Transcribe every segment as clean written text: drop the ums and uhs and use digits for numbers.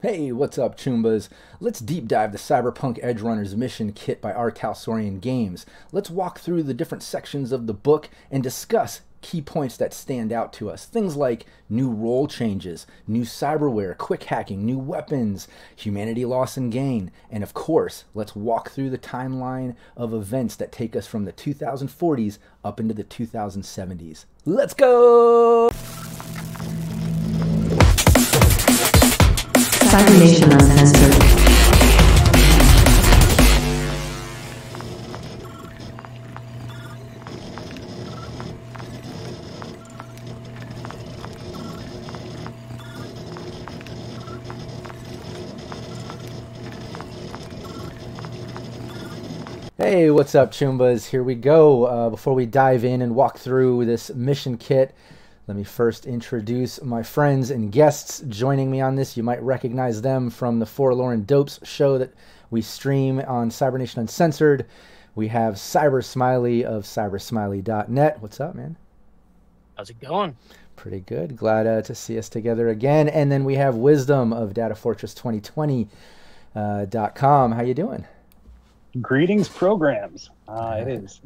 Hey, what's up, Choombas? Let's deep dive the Cyberpunk Edgerunners Mission Kit by R Talsorian Games. Let's walk through the different sections of the book and discuss key points that stand out to us. Things like new role changes, new cyberware, quick hacking, new weapons, humanity loss and gain, and of course, let's walk through the timeline of events that take us from the 2040s up into the 2070s. Let's go! Cybernation Uncensored. Hey, what's up, Choombas? Here we go. Before we dive in and walk through this mission kit, let me first introduce my friends and guests joining me on this. You might recognize them from the Forlorn Dopes show that we stream on Cybernation Uncensored. We have CyberSmiley of cybersmiley.net. What's up, man? How's it going? Pretty good. Glad to see us together again. And then we have Wisdom of DataFortress2020.com. How you doing? Greetings, programs. It is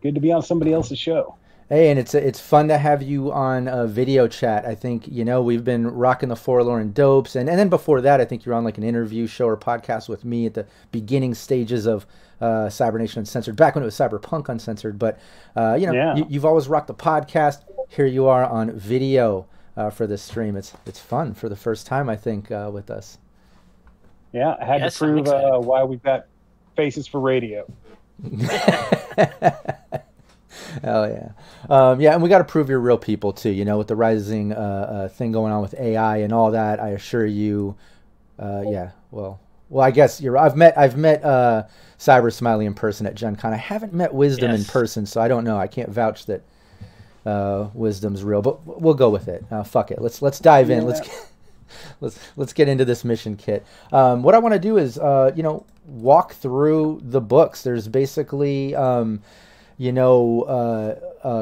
good to be on somebody else's show. Hey, and it's fun to have you on video chat. I think, we've been rocking the Forlorn Dopes. And then before that, I think you're on like an interview show or podcast with me at the beginning stages of Cybernation Uncensored, back when it was Cyberpunk Uncensored. But, you've always rocked the podcast. Here you are on video for this stream. It's fun for the first time, I think, with us. Yeah, I had to prove why we've got faces for radio. Hell yeah. And we got to prove you're real people too, with the rising thing going on with AI and all that. I assure you, well, I guess I've met Cyber Smiley in person at Gen Con. I haven't met Wisdom in person, so I don't know. I can't vouch that Wisdom's real, but we'll go with it. Fuck it. Let's dive in. Let's get into this mission kit. What I want to do is walk through the books. There's basically a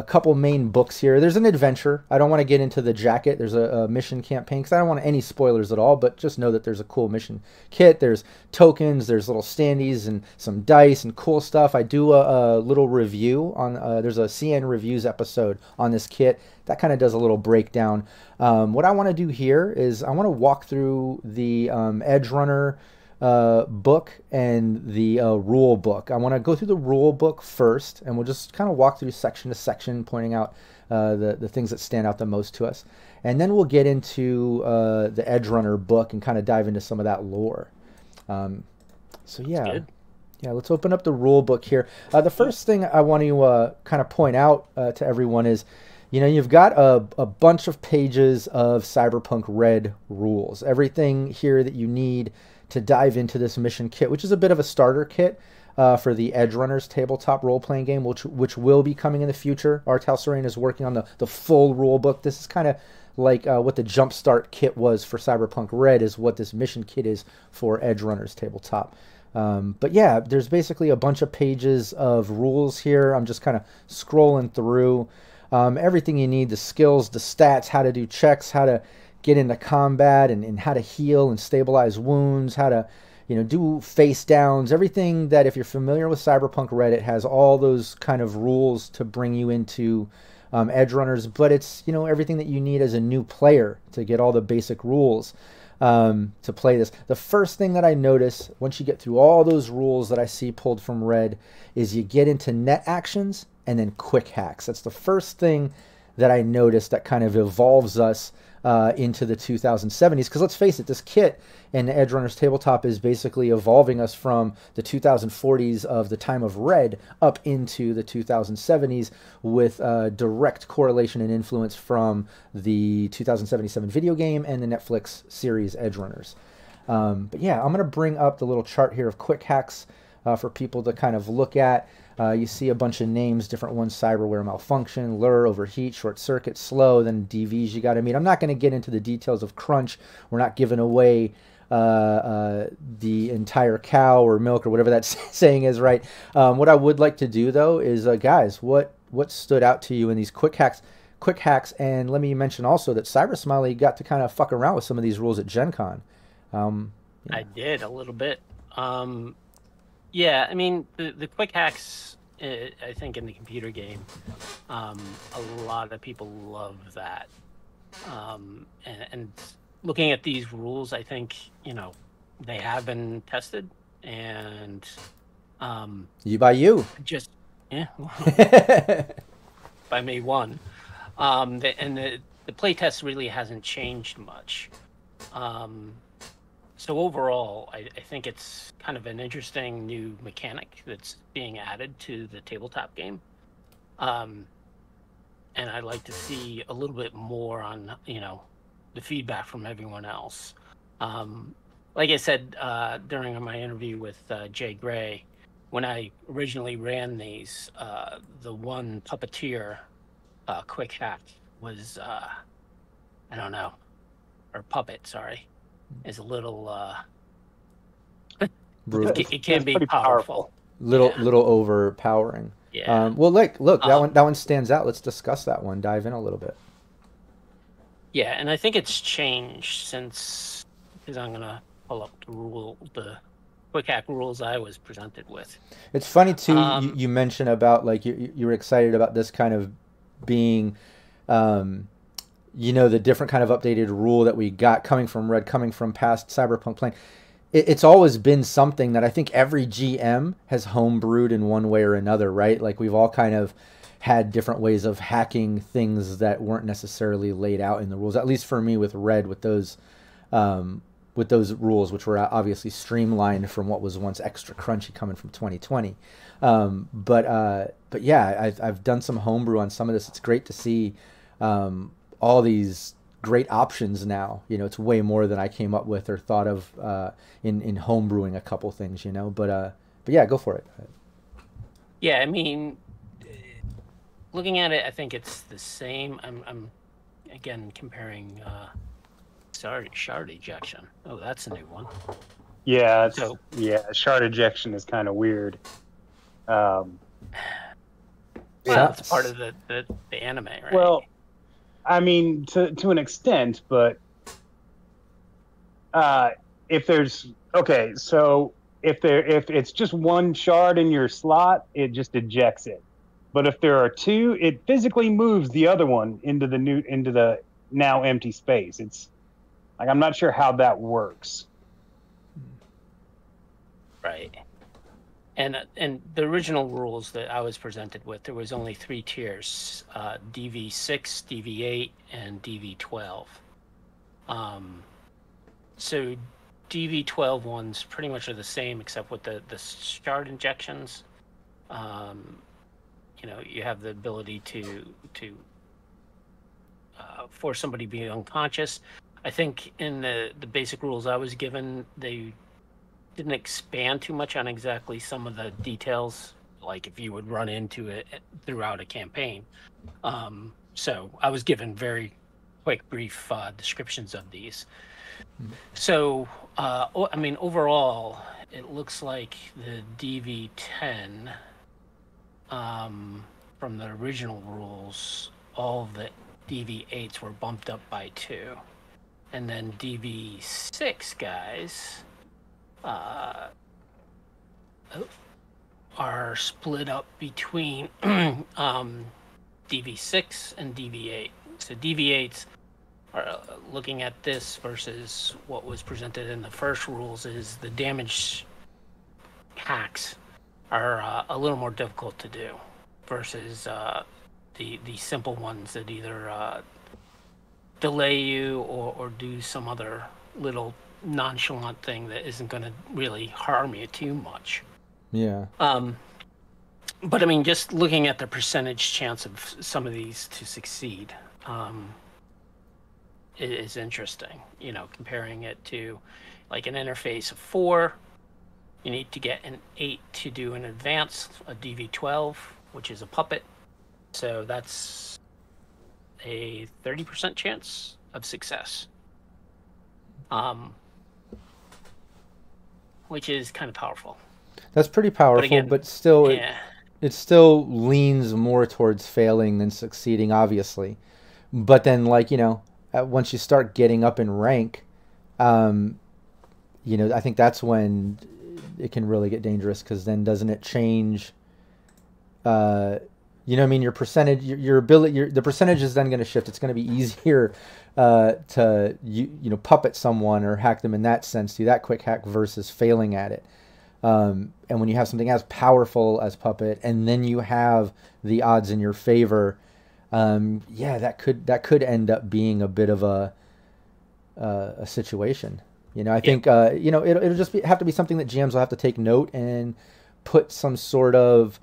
couple main books here. There's an adventure. I don't want to get into the jacket. There's a mission campaign because I don't want any spoilers at all, but just know that there's a cool mission kit. There's tokens, there's little standees and some dice and cool stuff. I do a little review on, there's a CN Reviews episode on this kit that kind of does a little breakdown. What I want to do here is I want to walk through the Edgerunner book and the rule book. I want to go through the rule book first, and we'll just kind of walk through section to section, pointing out the things that stand out the most to us. And then we'll get into the Edgerunner book and kind of dive into some of that lore. Let's open up the rule book here. The first thing I want to kind of point out to everyone is, you've got a bunch of pages of Cyberpunk Red rules. Everything here that you need to dive into this mission kit, which is a bit of a starter kit for the Edgerunners tabletop role-playing game, which will be coming in the future. R Talsorian is working on the full rule book. This is kind of like what the Jumpstart kit was for Cyberpunk Red is what this mission kit is for Edgerunners tabletop. But yeah, there's basically a bunch of pages of rules here. I'm just kind of scrolling through everything you need, the skills, the stats, how to do checks, how to get into combat and how to heal and stabilize wounds, how to, do face downs, everything that if you're familiar with Cyberpunk Red, it has all those kind of rules to bring you into Edgerunners, but it's, everything that you need as a new player to get all the basic rules to play this. The first thing that I notice once you get through all those rules that I see pulled from Red is you get into net actions and then quick hacks. That's the first thing that I noticed that kind of evolves us into the 2070s, because let's face it, this kit in Edgerunners tabletop is basically evolving us from the 2040s of the time of Red up into the 2070s with direct correlation and influence from the 2077 video game and the Netflix series Edgerunners. But yeah, I'm going to bring up the little chart here of quick hacks for people to kind of look at. You see a bunch of names, different ones: cyberware malfunction, lure, overheat, short circuit, slow, then DVs you got to meet. I'm not going to get into the details of crunch. We're not giving away the entire cow or milk or whatever that saying is, right? What I would like to do though is, guys, what stood out to you in these quick hacks? And let me mention also that CyberSmiley got to kind of fuck around with some of these rules at Gen Con. I did a little bit. Yeah, I mean, the quick hacks, I think in the computer game, a lot of people love that. And looking at these rules, I think, they have been tested, and you by you. Just, yeah, by me one. The playtest really hasn't changed much. So overall, I think it's kind of an interesting new mechanic that's being added to the tabletop game. And I'd like to see a little bit more on, the feedback from everyone else. Like I said during my interview with Jay Gray, when I originally ran these, the one puppeteer quick hack was, I don't know, or puppet, sorry, is a little, it can be powerful. Little overpowering. Yeah. Well, look, that one stands out. Let's discuss that one. Dive in a little bit. Yeah, and I think it's changed since, because I'm gonna pull up the quick hack rules I was presented with. It's funny too. You mentioned about like you were excited about this kind of being, the different kind of updated rule that we got coming from Red, coming from past Cyberpunk playing. It's always been something that I think every GM has homebrewed in one way or another, right? Like we've all kind of had different ways of hacking things that weren't necessarily laid out in the rules. At least for me with Red, with those rules, which were obviously streamlined from what was once extra crunchy coming from 2020. But yeah, I've done some homebrew on some of this. It's great to see all these great options now. It's way more than I came up with or thought of in homebrewing a couple things. But yeah, go for it. Yeah, I mean, looking at it, I think it's the same. I'm again comparing shard ejection. Oh, that's a new one. Yeah, shard ejection is kind of weird. Well, it's part of the anime, right? Well, I mean, to an extent, but if it's just one shard in your slot, it just ejects it. But if there are two, it physically moves the other one into the now empty space. It's like, I'm not sure how that works. Right. And the original rules that I was presented with, there was only 3 tiers: DV6, DV8, and DV12. So DV12 ones pretty much are the same, except with the shard injections. You have the ability to force somebody to be unconscious. I think in the basic rules I was given, they didn't expand too much on exactly some of the details, like if you would run into it throughout a campaign. So I was given very quick, brief descriptions of these. So, I mean, overall, it looks like the DV10, from the original rules, all of the DV8s were bumped up by 2. And then DV6 guys are split up between DV6 and DV8. So DV8s are looking at this versus what was presented in the first rules is the damage hacks are a little more difficult to do versus the simple ones that either delay you or do some other little nonchalant thing that isn't going to really harm you too much. Yeah. But I mean, just looking at the percentage chance of some of these to succeed, it is interesting. Comparing it to like an interface of 4, you need to get an 8 to do an advance, a DV12, which is a puppet. So that's a 30% chance of success. Which is kind of powerful. That's pretty powerful, again, but still, yeah. it still leans more towards failing than succeeding, obviously. But then, once you start getting up in rank, you know, I think that's when it can really get dangerous, because then doesn't it change? You know what I mean? Your percentage, your ability, the percentage is then going to shift. It's going to be easier to you know, puppet someone or hack them in that sense, do that quick hack versus failing at it. And when you have something as powerful as puppet, and then you have the odds in your favor, yeah, that could end up being a bit of a situation. You know, I think you know, it'll just have to be something that GMs will have to take note and put some sort of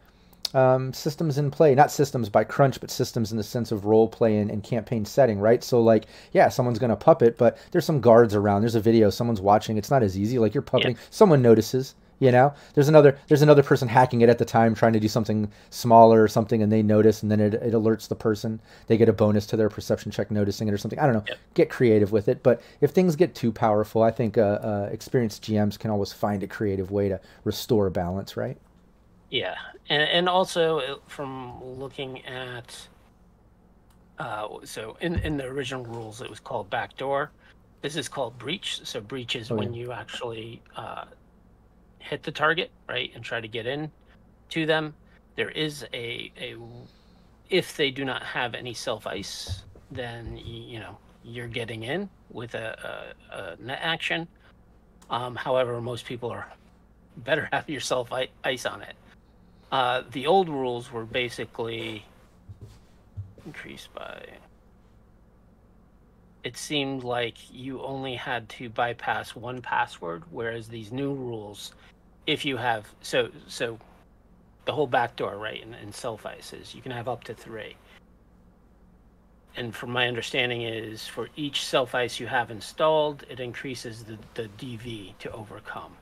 systems in play. Not systems by crunch, but systems in the sense of role play and campaign setting, right? So like, yeah, someone's going to puppet, but there's some guards around. There's a video, someone's watching. It's not as easy. Like, you're puppeting, someone notices. You know, there's another person hacking it at the time, trying to do something smaller or something, and they notice, and then it alerts the person. They get a bonus to their perception check noticing it or something. I don't know. Get creative with it. But if things get too powerful, I think experienced GMs can always find a creative way to restore balance, right? Yeah, and also from looking at, so in the original rules, it was called backdoor. This is called breach. So breach is when you actually hit the target, right, and try to get in to them. There is a if they do not have any self-ice, then you know, you're getting in with a net action. However, most people are better have your self-ice on it. The old rules were basically increased by, it seemed like you only had to bypass one password, whereas these new rules, if you have, so the whole backdoor, right, in self-ice is you can have up to 3. And from my understanding is, for each self-ice you have installed, it increases the DV to overcome.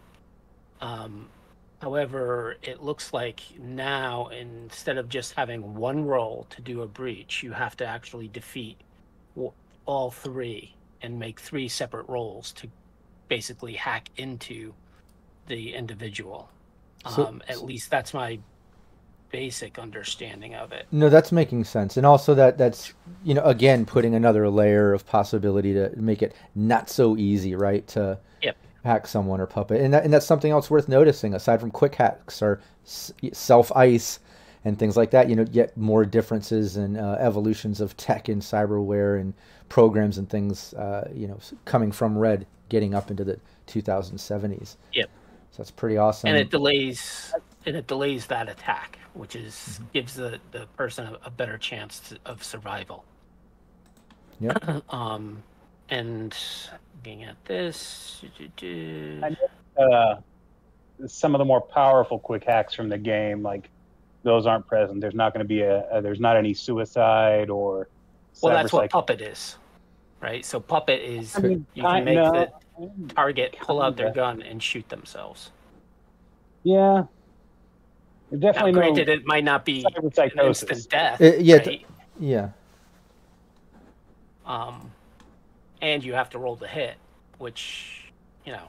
However, it looks like now, instead of just having one roll to do a breach, you have to actually defeat all 3 and make 3 separate rolls to basically hack into the individual. At least that's my basic understanding of it. No, that's making sense. And also that's, you know, again, putting another layer of possibility to make it not so easy, right, to hack someone or puppet. And that's something else worth noticing, aside from quick hacks or self-ice and things like that. You know, yet more differences and evolutions of tech and cyberware and programs and things, you know, coming from Red, getting up into the 2070s. Yep. So that's pretty awesome. And it delays that attack, which is gives the person a better chance of survival. Yeah. And looking at this, I know, some of the more powerful quick hacks from the game, like, those aren't present. There's not going to be there's not any suicide or. Well, that's what puppet is, right? So puppet is, you can make the target pull out their gun and shoot themselves. Yeah. Definitely. Now, granted, it might not be an instant death. Right? Yeah. And you have to roll the hit, which, you know,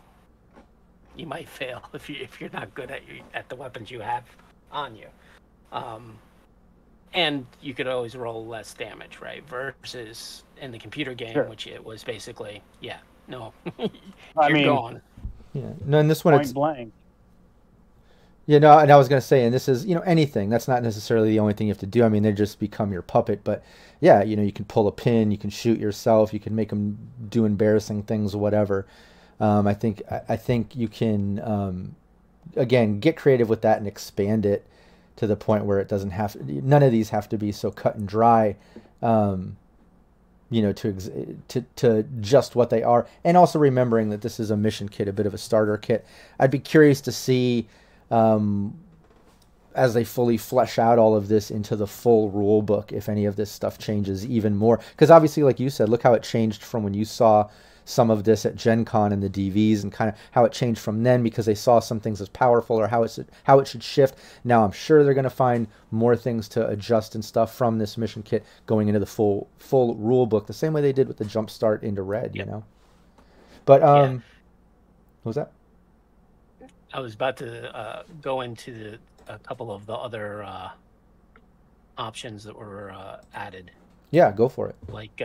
you might fail if you're not good at the weapons you have on you. And you could always roll less damage, right? Versus in the computer game, which it was basically, you're gone. Yeah. No, in this one point blank. Yeah, no, and I was going to say, and this is, you know, anything. That's not necessarily the only thing you have to do. I mean, they just become your puppet. But, yeah, you know, you can pull a pin, you can shoot yourself, you can make them do embarrassing things, whatever. I think you can, again, get creative with that and expand it to the point where it doesn't have, none of these have to be so cut and dry, you know, to just what they are. And also remembering that this is a mission kit, a bit of a starter kit. I'd be curious to see, as they fully flesh out all of this into the full rule book, if any of this stuff changes even more. Because obviously, like you said, look how it changed from when you saw some of this at Gen Con and the DVs, and kind of how it changed from then, because they saw some things as powerful, or how it should shift. Now I'm sure they're going to find more things to adjust and stuff from this mission kit going into the full rule book, the same way they did with the jump start into Red, you know. But what was that? I was about to go into a couple of the other options that were added. Yeah, go for it. Like,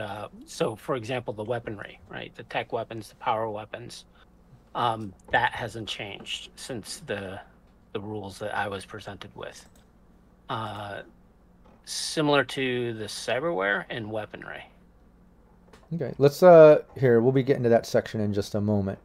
so for example, the weaponry, right? The tech weapons, the power weapons. That hasn't changed since the rules that I was presented with. Similar to the cyberware and weaponry. Okay, let's here, we'll be getting to that section in just a moment.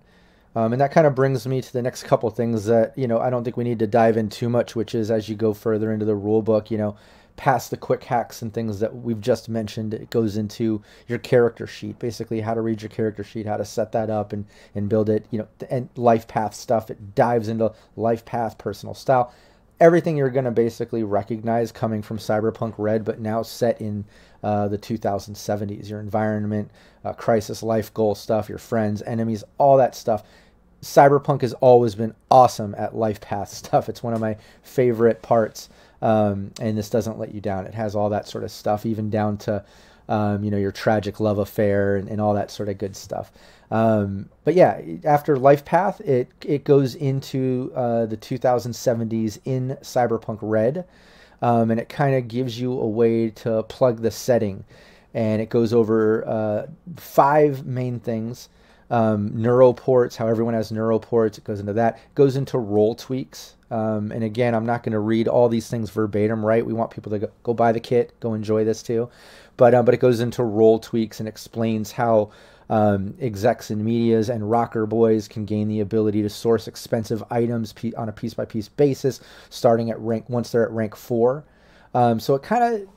And that kind of brings me to the next couple things that, you know, I don't think we need to dive in too much, which is as you go further into the rule book, you know, past the quick hacks and things that we've just mentioned, it goes into your character sheet, basically how to read your character sheet, how to set that up and build it, you know, and life path stuff. It dives into life path, personal style, everything you're going to basically recognize coming from Cyberpunk Red, but now set in the 2070s, your environment, crisis, life goal stuff, your friends, enemies, all that stuff. Cyberpunk has always been awesome at life path stuff. It's one of my favorite parts, and this doesn't let you down. It has all that sort of stuff, even down to you know, your tragic love affair and all that sort of good stuff. But yeah, after life path, it goes into the 2070s in Cyberpunk Red, and it kind of gives you a way to plug the setting, and it goes over 5 main things. Neuroports, how everyone has neuroports, it goes into that. It goes into role tweaks. And again, I'm not going to read all these things verbatim, right? We want people to go buy the kit, go enjoy this too. But it goes into role tweaks and explains how execs and medias and rocker boys can gain the ability to source expensive items on a piece-by-piece basis, starting at once they're at rank 4. So it kind of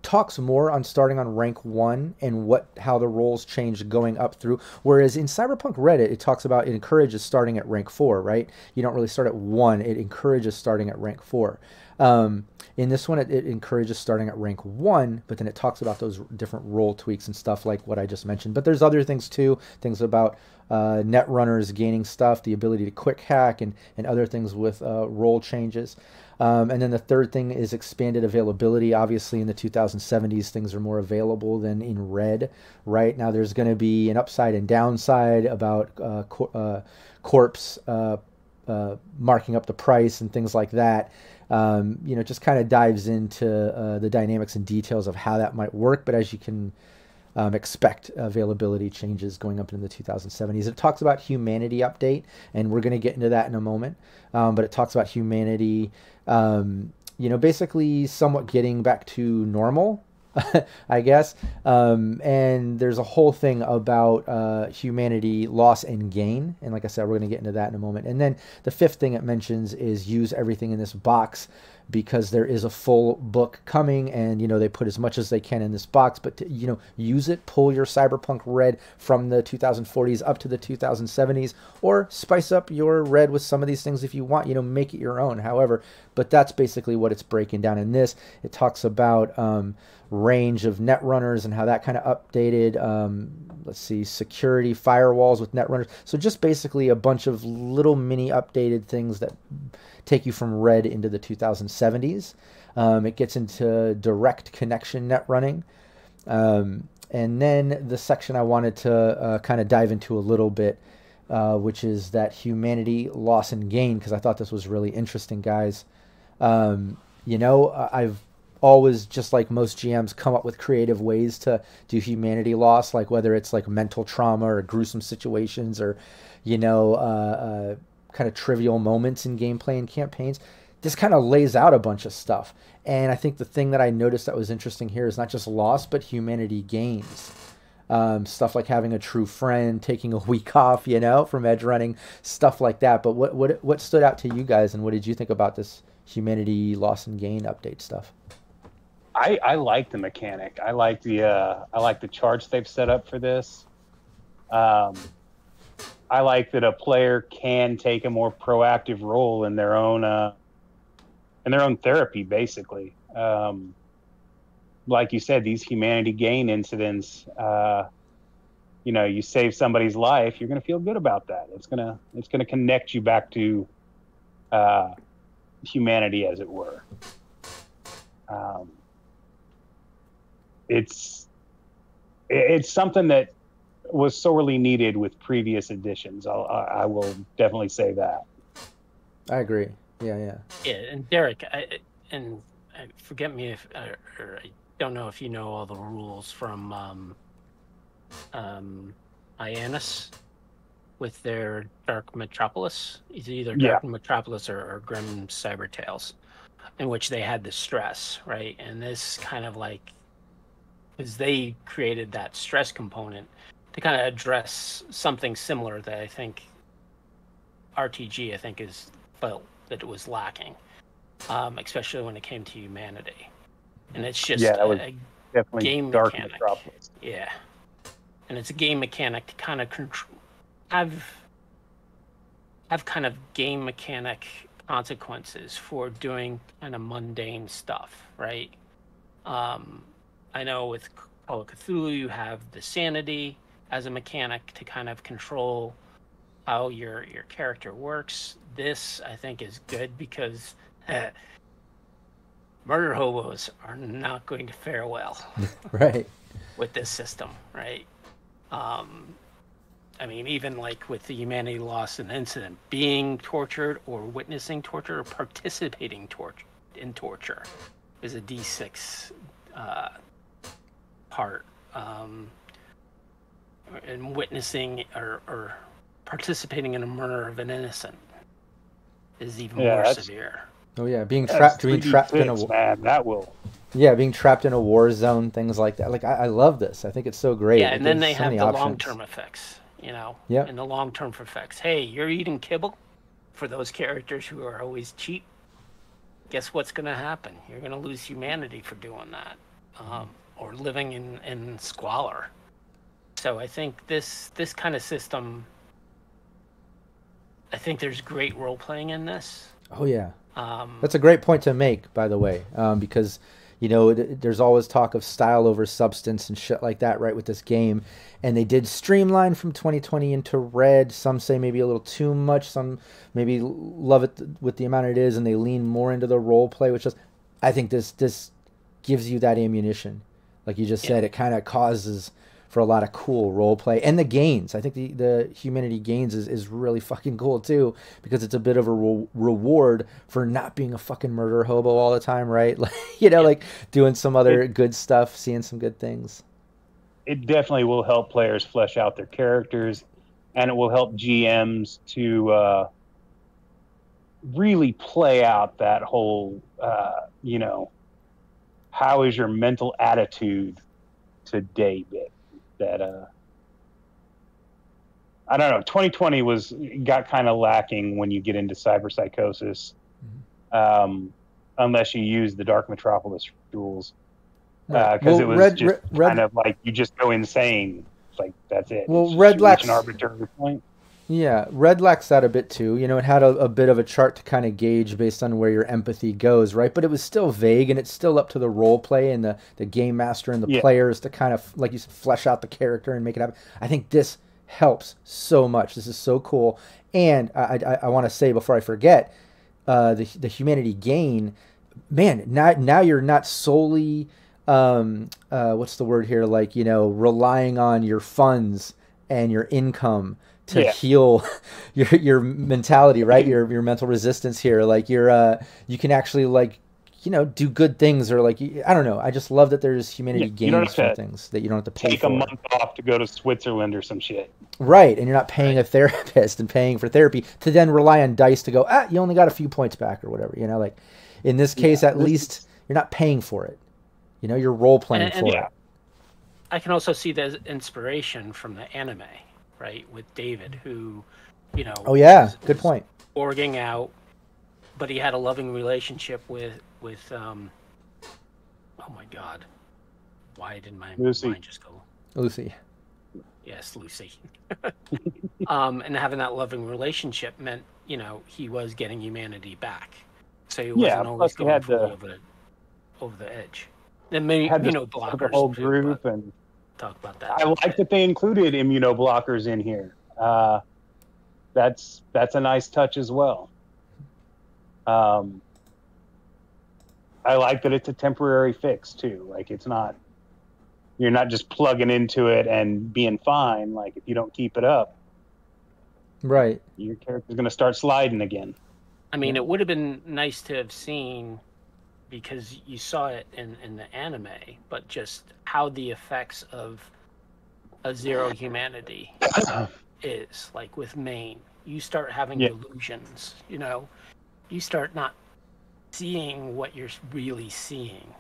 talks more on starting on rank 1 and how the roles change going up through, whereas in Cyberpunk Reddit it talks about, it encourages starting at rank 4, right? You don't really start at 1, it encourages starting at rank 4. In this one it encourages starting at rank 1, but then it talks about those different role tweaks and stuff like what I just mentioned. But there's other things too, things about net runners gaining stuff, the ability to quick hack, and other things with role changes. And then the third thing is expanded availability. Obviously, in the 2070s, things are more available than in Red. Right now, there's going to be an upside and downside about corpse marking up the price and things like that. You know, just kind of dives into the dynamics and details of how that might work. But as you can expect, availability changes going up into the 2070s. It talks about humanity update, and we're going to get into that in a moment. But it talks about humanity, you know, basically somewhat getting back to normal, I guess. And there's a whole thing about humanity loss and gain. And like I said, we're going to get into that in a moment. And then the 5th thing it mentions is use everything in this box, because there is a full book coming, and you know, they put as much as they can in this box, but to, you know, use it, pull your Cyberpunk Red from the 2040s up to the 2070s, or spice up your Red with some of these things if you want, you know, make it your own, however. But that's basically what it's breaking down in this. It talks about range of net runners and how that kind of updated. Let's see, security firewalls with net runners. So just basically a bunch of little mini updated things that take you from Red into the 2070s. It gets into direct connection net running. And then the section I wanted to kind of dive into a little bit, which is that humanity loss and gain, because I thought this was really interesting, guys. You know, I've always, just like most GMs, come up with creative ways to do humanity loss, like whether it's like mental trauma or gruesome situations, or, you know, kind of trivial moments in gameplay and campaigns. This kind of lays out a bunch of stuff. And I think the thing that I noticed that was interesting here is not just loss, but humanity gains. Stuff like having a true friend, taking a week off, you know, from edge running, stuff like that. But what stood out to you guys, and what did you think about this humanity loss and gain update stuff? I like the mechanic. I like the charts they've set up for this. I like that a player can take a more proactive role in their own therapy, basically. Like you said, these humanity gain incidents, you know, you save somebody's life, you're going to feel good about that. It's going to connect you back to humanity, as it were. It's something that was sorely needed with previous editions. I will definitely say that. I agree. Yeah. And Derek, forget me if, or I don't know if you know all the rules from MAINE'S. with their Dark Metropolis. It's either Yeah. Dark Metropolis or Grim Cyber Tales, in which they had the stress, right? And this kind of like, because they created that stress component to kind of address something similar that I think RTG, I think, is felt that it was lacking, especially when it came to humanity. And it's just that was a definitely game Dark mechanic. Metropolis. Yeah. And it's a game mechanic to kind of have kind of game mechanic consequences for doing kind of mundane stuff, right? I know with Call of Cthulhu, you have the sanity as a mechanic to kind of control how your character works. This, I think, is good because murder hobos are not going to fare well Right. with this system, right? I mean, even like with the humanity loss in incident, being tortured or witnessing torture or participating in torture is a D6 part. And witnessing or participating in a murder of an innocent is even more severe. Oh yeah, being trapped in a man, that will. Yeah, being trapped in a war zone, things like that. Like I love this. I think it's so great. Yeah, and then they so have many the options. long-term effects, you know. Yeah. And the long-term effects. Hey, you're eating kibble for those characters who are always cheap. Guess what's going to happen? You're going to lose humanity for doing that, or living in squalor. So I think this kind of system. I think there's great role-playing in this. Oh yeah. That's a great point to make, by the way, because you know there's always talk of style over substance and shit like that, right? With this game, and they did streamline from 2020 into Red. Some say maybe a little too much. Some maybe love it with the amount it is, and they lean more into the role play, which is, I think this gives you that ammunition, like you just said. It kind of causes for a lot of cool role play, and the gains. I think the humanity gains is really fucking cool too, because it's a bit of a reward for not being a fucking murder hobo all the time, right? Like, you know, like doing some other good stuff, seeing some good things. It definitely will help players flesh out their characters, and it will help GMs to really play out that whole, you know, how is your mental attitude today bit. That I don't know. 2020 got kind of lacking when you get into cyber psychosis, unless you use the Dark Metropolis rules, because it was kind of like you just go insane. It's like that's it. Well, Red lacks an arbitrary point. Yeah, Red lacks that a bit too. You know, it had a bit of a chart to kind of gauge based on where your empathy goes, right? But it was still vague, and it's still up to the role play and the game master and the players to kind of, like you said, flesh out the character and make it happen. I think this helps so much. This is so cool. And I want to say before I forget, the humanity gain, man, now you're not solely, what's the word here? Like, you know, relying on your funds and your income to heal your mentality, right? Your mental resistance here. Like you can actually, like, you know, do good things, or like, I don't know. I just love that there's humanity gains from things that you don't have to pay take for. A month off to go to Switzerland or some shit. Right, and you're not paying a therapist and paying for therapy to then rely on dice to go, you only got a few points back or whatever. You know, like in this case, at least you're not paying for it. You know, you're role playing for it. I can also see the inspiration from the anime, right, with David, who, you know, good point, orging out, but he had a loving relationship with oh my god, why didn't my mind just go Lucy? Yes, Lucy. And having that loving relationship meant, you know, he was getting humanity back, so he wasn't always going over the edge. Then maybe immunoblockers, the whole group, and talk about that. I like that they included immunoblockers in here. That's a nice touch as well. I like that it's a temporary fix too. Like, it's not, you're not just plugging into it and being fine. Like, if you don't keep it up, right, your character's going to start sliding again. I mean, it would have been nice to have seen, because you saw it in the anime, but just how the effects of a zero humanity is, like with Maine, you start having Yeah. delusions, you know, you start not seeing what you're really seeing.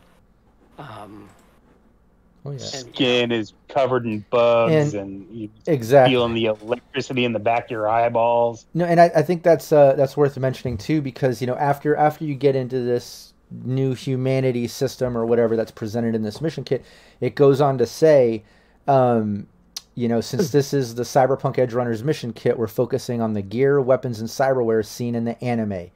Oh yeah. Skin is covered in bugs, And- and you Exactly. feeling the electricity in the back of your eyeballs. No, and I think that's worth mentioning too, because you know after you get into this new humanity system or whatever that's presented in this mission kit, it goes on to say, you know, since this is the Cyberpunk Edgerunners Mission Kit, we're focusing on the gear, weapons, and cyberware seen in the anime.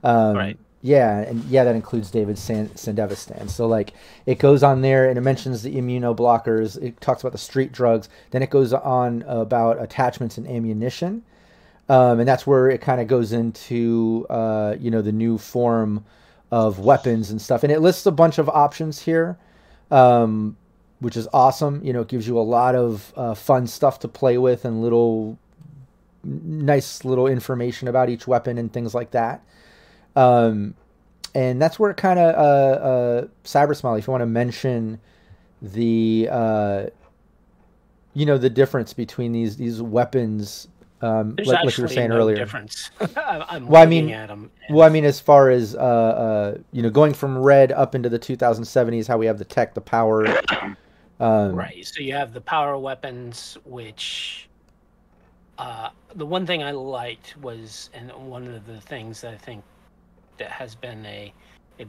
Right. Yeah, and yeah, that includes David Sandevistan. So like, it goes on there and it mentions the immunoblockers. It talks about the street drugs. Then it goes on about attachments and ammunition, and that's where it kind of goes into you know, the new form of weapons and stuff. And it lists a bunch of options here, which is awesome. You know, it gives you a lot of fun stuff to play with and nice little information about each weapon and things like that. And that's where it kind of, CyberSmiley, if you want to mention the, you know, the difference between these weapons, There's like you were saying no earlier. difference. I'm Well, I looking mean- at them. Well, I mean, as far as, you know, going from red up into the 2070s, how we have the tech, the power. Right. So you have the power weapons, which the one thing I liked was, and one of the things that I think that has been a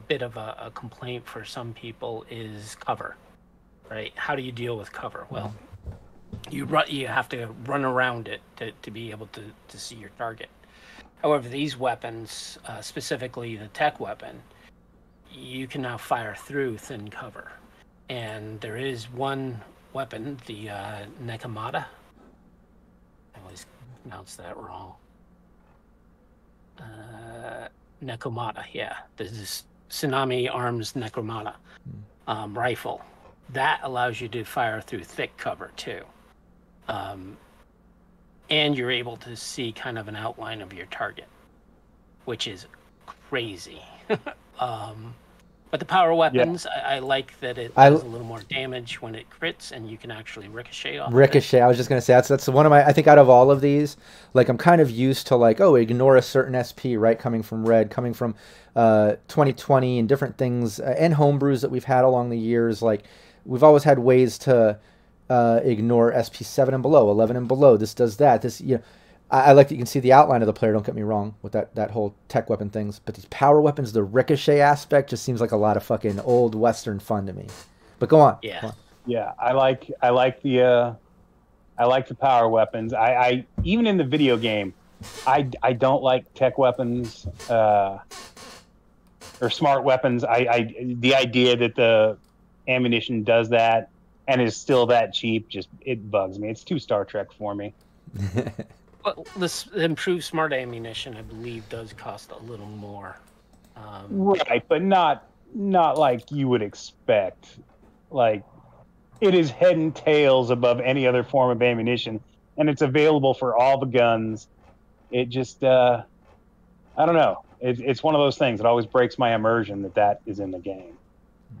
bit of a complaint for some people is cover. Right? How do you deal with cover? Well, you have to run around it to be able to see your target. However, these weapons, specifically the tech weapon, you can now fire through thin cover. And there is one weapon, the Nekomata. I always pronounce that wrong. Nekomata, yeah. There's this Tsunami Arms Nekomata rifle. That allows you to fire through thick cover, too. And you're able to see kind of an outline of your target, which is crazy. But the power weapons, I like that it does a little more damage when it crits, and you can actually ricochet off. Ricochet. I was just gonna say that's one of my. I think out of all of these, like I'm kind of used to like, oh, ignore a certain SP, right? Coming from red, coming from 2020, and different things, and homebrews that we've had along the years. Like we've always had ways to ignore SP7 and below, 11 and below. This does that. This, you know, I like that you can see the outline of the player. Don't get me wrong with that whole tech weapon things, but these power weapons, the ricochet aspect, just seems like a lot of fucking old Western fun to me. But go on. Yeah. Go on. Yeah, I like the power weapons. I even in the video game, I don't like tech weapons or smart weapons. The idea that the ammunition does that and is still that cheap, just it bugs me. It's too Star Trek for me. Well, this improved smart ammunition, I believe, does cost a little more. Right, but not like you would expect. Like, it is head and tails above any other form of ammunition, and it's available for all the guns. It just, I don't know. It's one of those things that always breaks my immersion that is in the game.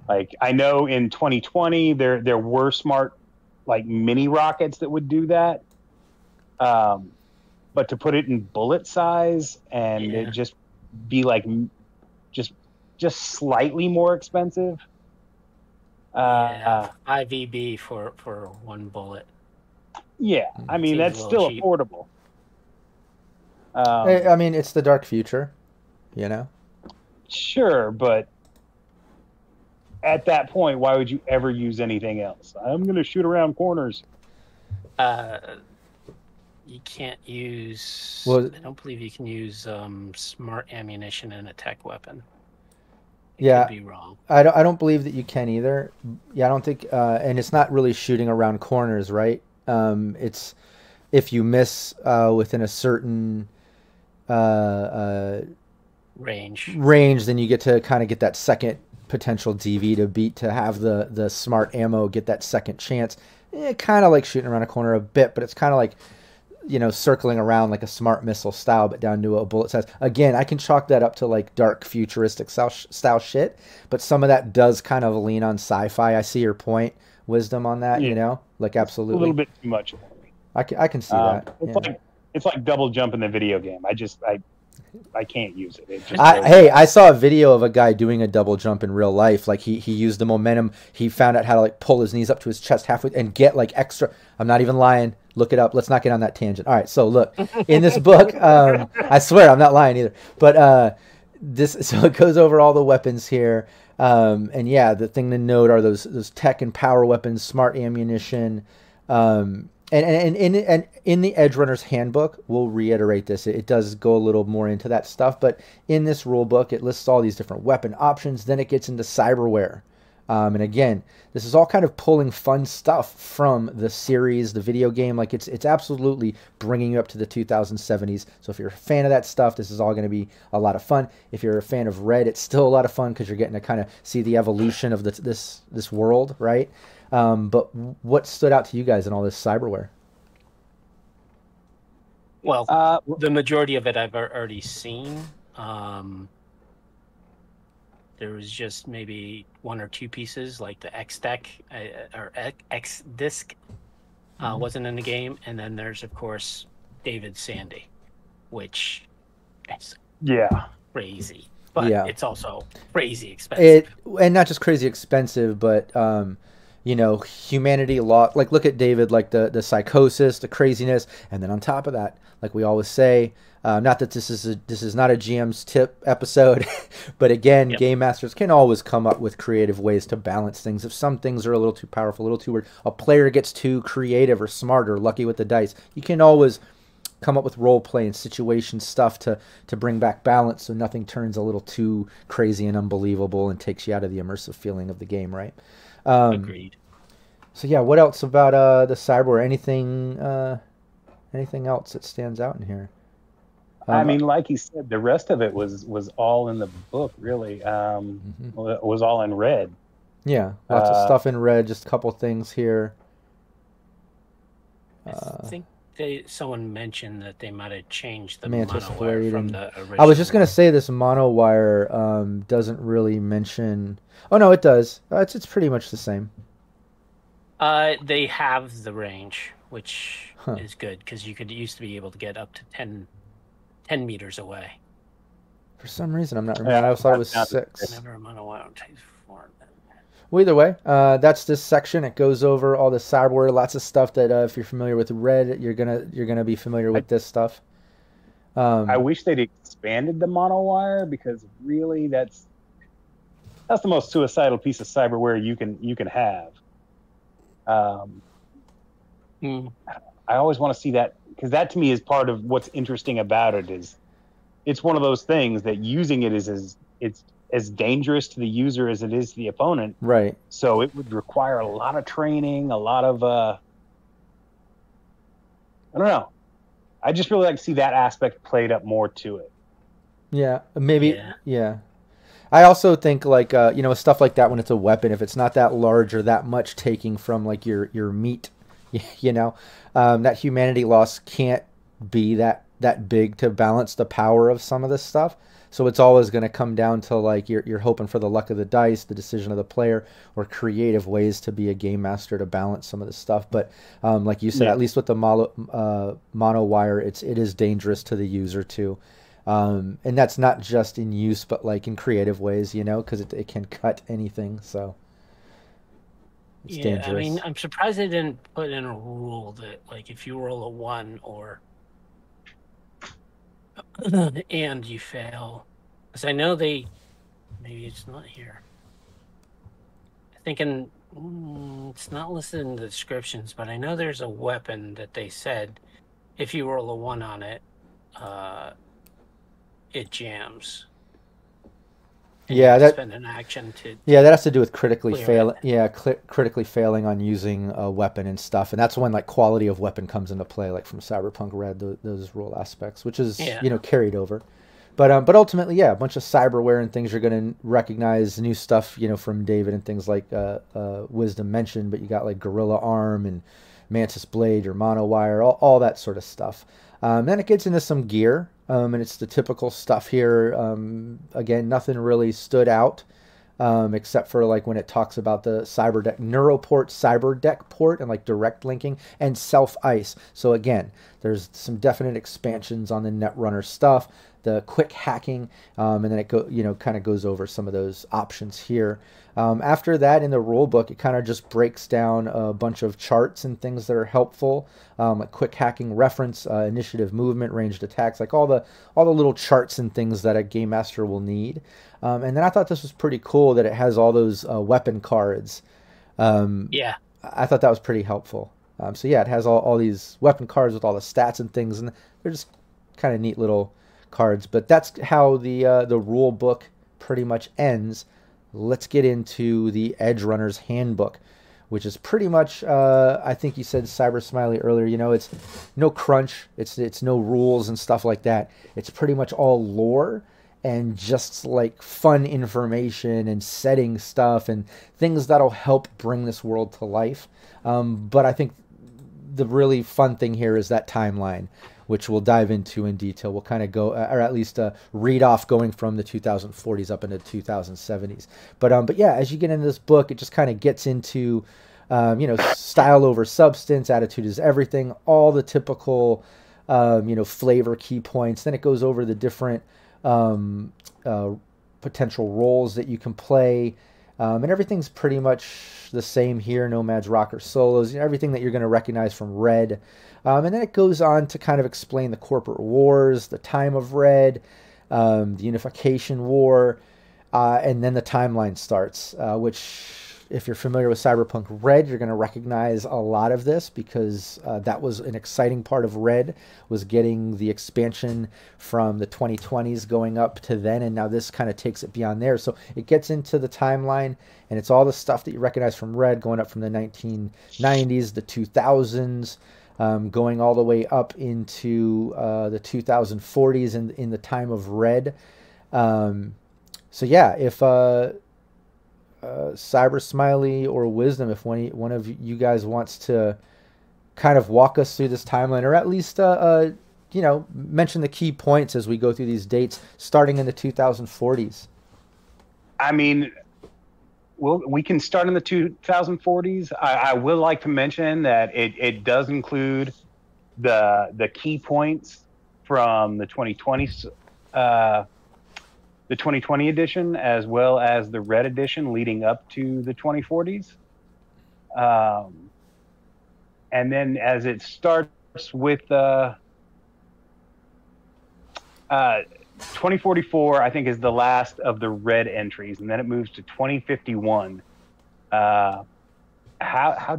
Like, I know in 2020 there were smart, like, mini rockets that would do that. But to put it in bullet size and it just be like just slightly more expensive. 5 EB for one bullet. Yeah, I mean Seems that's a still little cheap. affordable. I mean, it's the dark future, you know. Sure, but at that point, why would you ever use anything else? I'm going to shoot around corners. You can't use. Well- I don't believe you can use smart ammunition in a tech weapon. Yeah. Could be wrong. I don't believe that you can either. Yeah, I don't think, and it's not really shooting around corners, right? It's if you miss within a certain Range, then you get to kind of get that second potential DV to beat to have the smart ammo get that second chance. Kind of like shooting around a corner a bit, but it's kind of like, you know, circling around like a smart missile style, but down to a bullet size. Again, I can chalk that up to like dark futuristic style shit, but some of that does kind of lean on sci-fi. I see your point, Wisdom, on that, Yeah. you know, like absolutely. A little bit too much for me. I can see that. It's like double jump in the video game. I can't use it. Hey, I saw a video of a guy doing a double jump in real life. Like he used the momentum. He found out how to like pull his knees up to his chest halfway and get like extra. I'm not even lying. Look it up. Let's not get on that tangent. All right. So look, in this book, I swear I'm not lying either. But so it goes over all the weapons here. And yeah, the thing to note are those tech and power weapons, smart ammunition. And in the Edgerunners handbook, we'll reiterate this. It does go a little more into that stuff, but in this rule book, it lists all these different weapon options. Then it gets into cyberware. And again, this is all kind of pulling fun stuff from the series, the video game. Like it's absolutely bringing you up to the 2070s. So if you're a fan of that stuff, this is all going to be a lot of fun. If you're a fan of Red, it's still a lot of fun because you're getting to kind of see the evolution of this world, right? But what stood out to you guys in all this cyberware? Well, the majority of it I've already seen. There was just maybe one or two pieces, like the X deck or X disc wasn't in the game, and then there's of course David Sandy, which is crazy, but it's also crazy expensive. And not just crazy expensive, but humanity lost. Like look at David, like the psychosis, the craziness, and then on top of that, like we always say. Not that this is not a GM's tip episode, but again, game masters can always come up with creative ways to balance things. If some things are a little too powerful, a little too weird, a player gets too creative or smart or lucky with the dice, you can always come up with role play and situation stuff to bring back balance so nothing turns a little too crazy and unbelievable and takes you out of the immersive feeling of the game, right? Agreed. So yeah, what else about the cyberware? Anything else that stands out in here? I mean, like you said, the rest of it was all in the book, really. It was all in Red. Yeah, lots of stuff in Red. Just a couple things here. I think someone mentioned that they might have changed the Mantis monowire from the original. I was just gonna say this monowire doesn't really mention. Oh no, it does. It's pretty much the same. They have the range, which is good because you used to be able to get up to 10 meters away. For some reason, I'm not remembering. I thought it was 6. Never monowire takes 4. Well, either way, that's this section. It goes over all the cyberware, lots of stuff that if you're familiar with Red, you're gonna be familiar with this stuff. I wish they'd expanded the monowire because really that's the most suicidal piece of cyberware you can have. I always want to see that because that to me is part of what's interesting about it. Is it's one of those things that using it is as dangerous to the user as it is to the opponent. Right. So it would require a lot of training, a lot of I don't know. I just really like to see that aspect played up more to it. Yeah, maybe. Yeah. I also think like stuff like that when it's a weapon, if it's not that large or that much taking from like your meat, that humanity loss can't be that big to balance the power of some of this stuff. So it's always going to come down to like you're hoping for the luck of the dice, the decision of the player, or creative ways to be a game master to balance some of this stuff. But like you said, at least with the mono wire, it is dangerous to the user too. And that's not just in use, but like in creative ways, because it can cut anything. So it's dangerous. I mean, I'm surprised they didn't put in a rule that like if you roll a 1 or and you fail, because I know maybe it's not here. I think it's not listed in the descriptions, but I know there's a weapon that they said if you roll a 1 on it, it jams. Yeah, that spend an action to. Yeah, that has to do with critically failing. it. Yeah, critically failing on using a weapon and stuff, and that's when like quality of weapon comes into play, like from Cyberpunk Red, those rule aspects, which is carried over. But ultimately, yeah, a bunch of cyberware and things you're going to recognize, new stuff, from David and things like Wisdom mentioned. But you got like Gorilla Arm and Mantis Blade or Monowire, all that sort of stuff. Then it gets into some gear. And it's the typical stuff here. Again, nothing really stood out. except for like when it talks about the cyberdeck neuroport, cyberdeck port, and like direct linking and self ice. So again, there's some definite expansions on the Netrunner stuff, the quick hacking, and then it kind of goes over some of those options here. After that, in the rule book, it kind of just breaks down a bunch of charts and things that are helpful, like quick hacking reference, initiative, movement, ranged attacks, like all the little charts and things that a game master will need. And then I thought this was pretty cool that it has all those weapon cards. Yeah, I thought that was pretty helpful. So yeah, it has all these weapon cards with all the stats and things, and they're just kind of neat little cards. But that's how the rule book pretty much ends. Let's get into the Edgerunners Handbook, which is pretty much, I think you said, CyberSmiley earlier, it's no crunch, it's no rules and stuff like that. It's pretty much all lore and just like fun information and setting stuff and things that'll help bring this world to life. But I think the really fun thing here is that timeline, which we'll dive into in detail. We'll kind of go, or at least read off going from the 2040s up into 2070s. But yeah, as you get into this book, it just kind of gets into, style over substance, attitude is everything, all the typical, flavor key points. Then it goes over the different potential roles that you can play. And everything's pretty much the same here. Nomads, rockers, solos, everything that you're going to recognize from Red. And then it goes on to kind of explain the corporate wars, the time of Red, the Unification War, and then the timeline starts, which, if you're familiar with Cyberpunk Red, you're going to recognize a lot of this because that was an exciting part of Red, was getting the expansion from the 2020s going up to then, and now this kind of takes it beyond there. So it gets into the timeline, and it's all the stuff that you recognize from Red, going up from the 1990s, the 2000s, going all the way up into the 2040s in the time of Red. So yeah, if Cyber Smiley or Wisdom, if one of you guys wants to kind of walk us through this timeline, or at least mention the key points as we go through these dates starting in the 2040s. I mean, we can start in the 2040s. I would like to mention that it does include the key points from the 2020s, the 2020 edition, as well as the Red edition leading up to the 2040s. And then as it starts with 2044, I think, is the last of the Red entries, and then it moves to 2051. How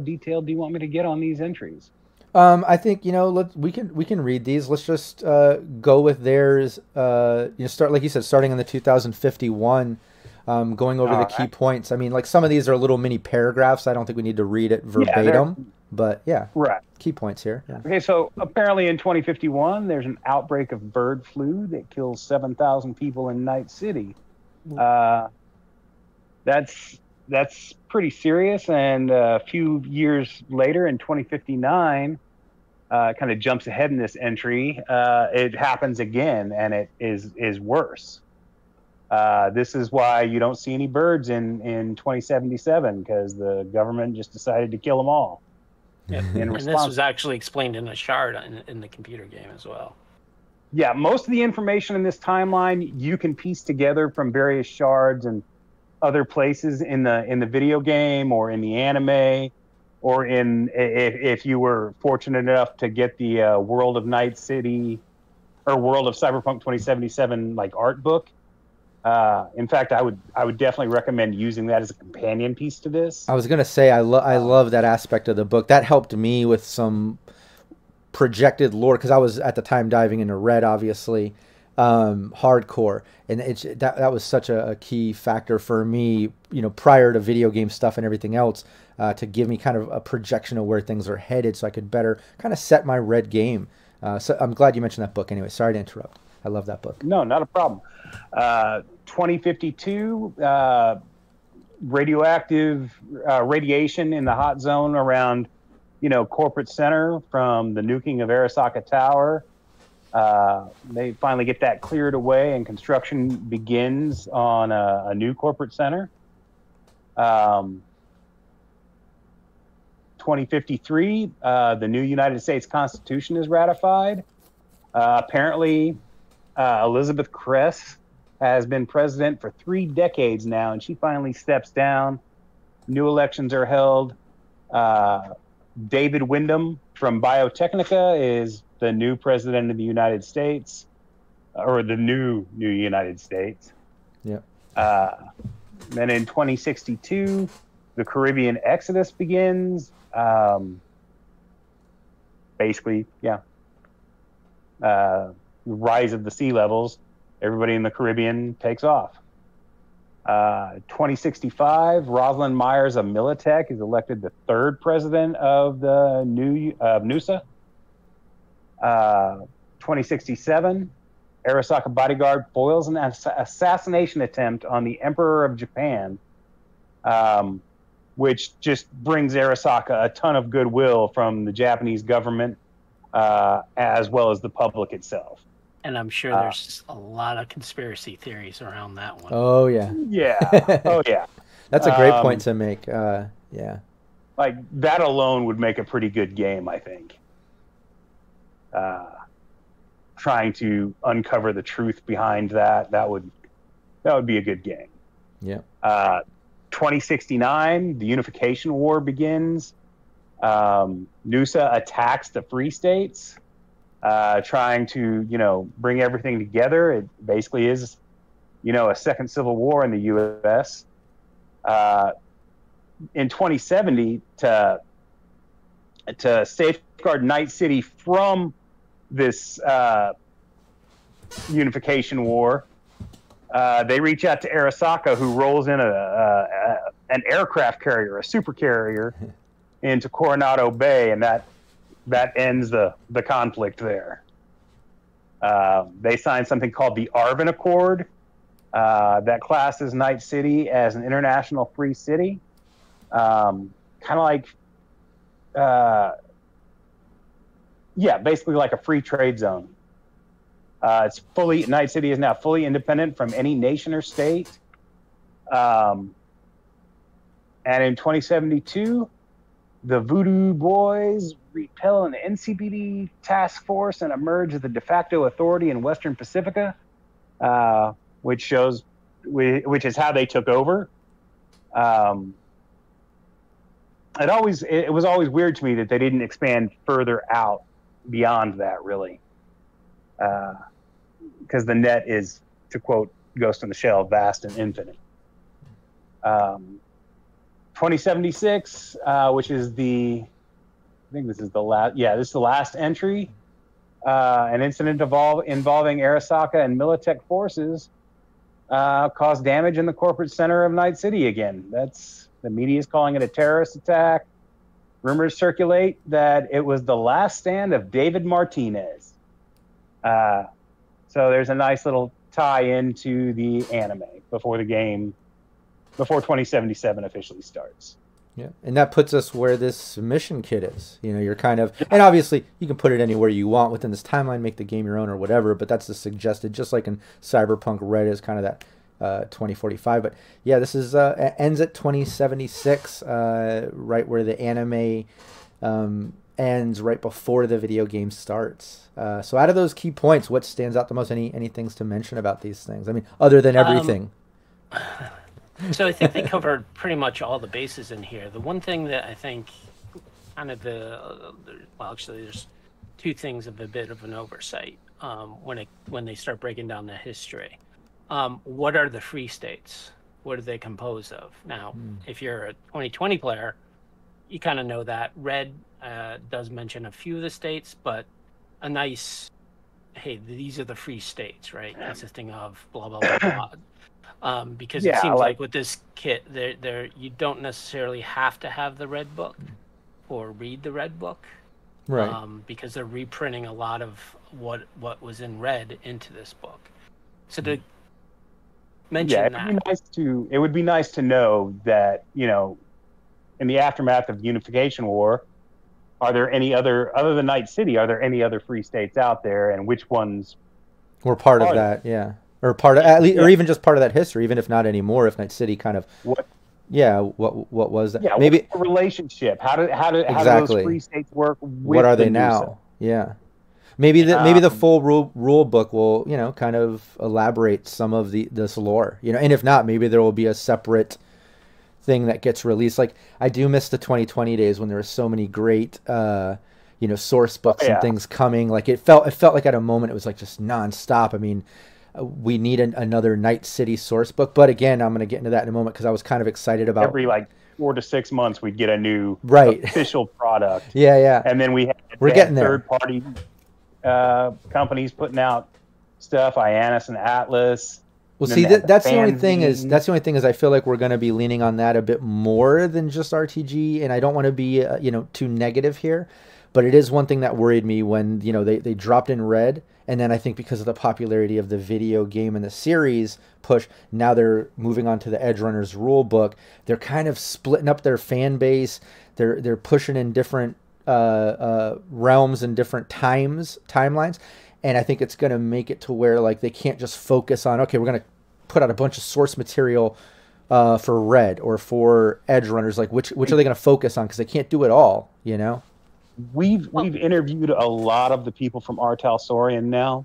detailed do you want me to get on these entries? I think we can read these. Let's just go with theirs. Start, like you said, starting in the 2051, going over the key points. I mean, like, some of these are little mini paragraphs. I don't think we need to read it verbatim, but yeah, right. Key points here. Yeah. Okay, so apparently in 2051, there's an outbreak of bird flu that kills 7,000 people in Night City. That's pretty serious. And a few years later, in 2059, kind of jumps ahead in this entry. It happens again, and it is worse. This is why you don't see any birds in 2077, because the government just decided to kill them all. Yeah. And this was actually explained in a shard in the computer game as well. Yeah, most of the information in this timeline you can piece together from various shards and other places in the video game, or in the anime, or if you were fortunate enough to get the World of Night City or World of Cyberpunk 2077 like art book. In fact, I would definitely recommend using that as a companion piece to this. I was gonna say I love that aspect of the book. That helped me with some projected lore, because I was at the time diving into Red, obviously, hardcore, and that was such a key factor for me, prior to video game stuff and everything else, to give me kind of a projection of where things are headed, so I could better kind of set my Red game. So I'm glad you mentioned that book. Anyway, sorry to interrupt. I love that book. No, not a problem. 2052, radioactive radiation in the hot zone around, corporate center from the nuking of Arasaka Tower. They finally get that cleared away, and construction begins on a new corporate center. Um, 2053, the new United States Constitution is ratified. Apparently, Elizabeth Kress has been president for 3 decades now, and she finally steps down. New elections are held. David Wyndham from Biotechnica is the new president of the United States, or the new United States. Yeah. Then in 2062, the Caribbean Exodus begins. Basically, yeah. Rise of the sea levels. Everybody in the Caribbean takes off. 2065, Rosalind Myers of Militech is elected the 3rd president of the new NUSA. 2067, Arasaka bodyguard foils an assassination attempt on the Emperor of Japan, which just brings Arasaka a ton of goodwill from the Japanese government, as well as the public itself. And I'm sure there's just a lot of conspiracy theories around that one. Oh yeah. Yeah. Oh yeah. That's a great point to make. Yeah. Like that alone would make a pretty good game, I think. Trying to uncover the truth behind that would be a good game. Yeah. 2069, the Unification War begins. NUSA attacks the Free States, trying to bring everything together. It basically is a second civil war in the U.S. In 2070, to safeguard Night City from this unification war, they reach out to Arasaka, who rolls in an aircraft carrier, a super carrier, into Coronado Bay, and that ends the conflict there. They signed something called the Arvin Accord that classes Night City as an international free city, kind of like, basically like a free trade zone. Night City is now fully independent from any nation or state. And in 2072, the Voodoo Boys repel an NCPD task force and emerge as the de facto authority in Western Pacifica, which is how they took over. It was always weird to me that they didn't expand further out beyond that, really, because the net is, to quote Ghost in the Shell, vast and infinite. 2076, which is this is the last entry. An incident involving Arasaka and Militech forces caused damage in the corporate center of Night City again. The media is calling it a terrorist attack. Rumors circulate that it was the last stand of David Martinez. So there's a nice little tie into the anime before 2077 officially starts. Yeah, and that puts us where this mission kit is. You're kind of, and obviously you can put it anywhere you want within this timeline, make the game your own or whatever, but that's the suggested, just like in Cyberpunk Red is kind of that 2045. But yeah, this is ends at 2076, right where the anime ends, right before the video game starts. So out of those key points, what stands out the most? Any things to mention about these things? I mean, other than everything. So I think they covered pretty much all the bases in here. The one thing that I think kind of there's 2 things of a bit of an oversight when they start breaking down the history. What are the free states? What are they composed of? Now, if you're a 2020 player, you kind of know that. Red does mention a few of the states, but a nice, hey, these are the free states, right? Consisting of blah, blah, blah, blah. Because it seems like with this kit, you don't necessarily have to have the red book or read the red book, right? Because they're reprinting a lot of what was in red into this book. So to mention it would be nice to know that in the aftermath of the Unification War, are there any other than Night City? Are there any other free states out there, and which ones were part of that? Yeah. Or part of, at least, or even just part of that history, even if not anymore. If Night City kind of Yeah, what was that? Yeah, Maybe what's the relationship? How do exactly. those free states work with What are the they new now? Yeah. Maybe the full rule book will, you know, kind of elaborate some of this lore, you know, and if not, maybe there will be a separate thing that gets released. Like, I do miss the 2020 days when there were so many great you know, source books and things coming. Like, it felt like at a moment it was like just nonstop. I mean, we need another Night City source book, but again, I'm going to get into that in a moment because I was kind of excited about every like 4 to 6 months we'd get a new right official product. Yeah, and then we're getting there. Third party companies putting out stuff, Ionis and Atlas. Well, see, that's the only thing is I feel like we're going to be leaning on that a bit more than just RTG, and I don't want to be you know, too negative here, but it is one thing that worried me when, you know, they dropped in Red, and then I think because of the popularity of the video game and the series push, now they're moving on to the Edgerunners rule book. They're kind of splitting up their fan base. They're pushing in different realms and different timelines. And I think it's going to make it to where, like, they can't just focus on, okay, we're going to put out a bunch of source material for Red or for Edgerunners. Like, which are they going to focus on? Because they can't do it all, you know? We've interviewed a lot of the people from R Talsorian now,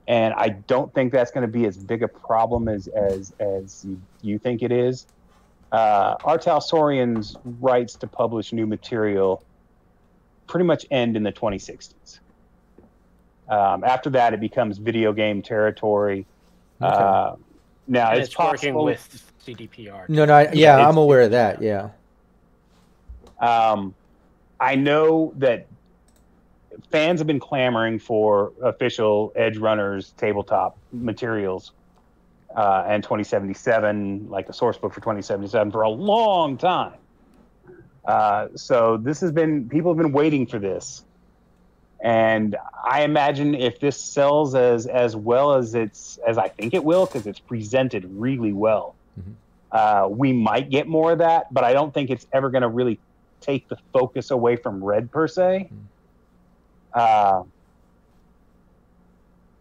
and I don't think that's going to be as big a problem as you think it is. R Talsorian's rights to publish new material pretty much end in the 2060s. After that, it becomes video game territory. Okay. Now And it's it's working possible with CDPR. No, I'm aware of that. Yeah. I know that fans have been clamoring for official Edgerunners tabletop materials and 2077, like a source book for 2077, for a long time. So this has been, people have been waiting for this. And I imagine if this sells as well as I think it will, because it's presented really well, we might get more of that, but I don't think it's ever going to really take the focus away from Red per se.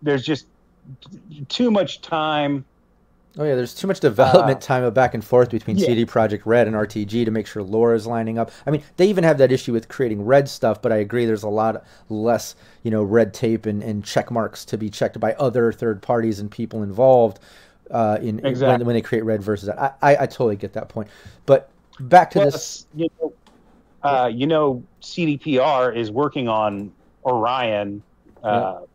There's just too much time. Oh yeah, there's too much development time of back and forth between CD Projekt Red and RTG to make sure lore is lining up. I mean, they even have that issue with creating Red stuff, but I agree there's a lot less, you know, red tape and check marks to be checked by other third parties and people involved when they create Red versus that. I totally get that point. But back to this. You know, CDPR is working on Orion, the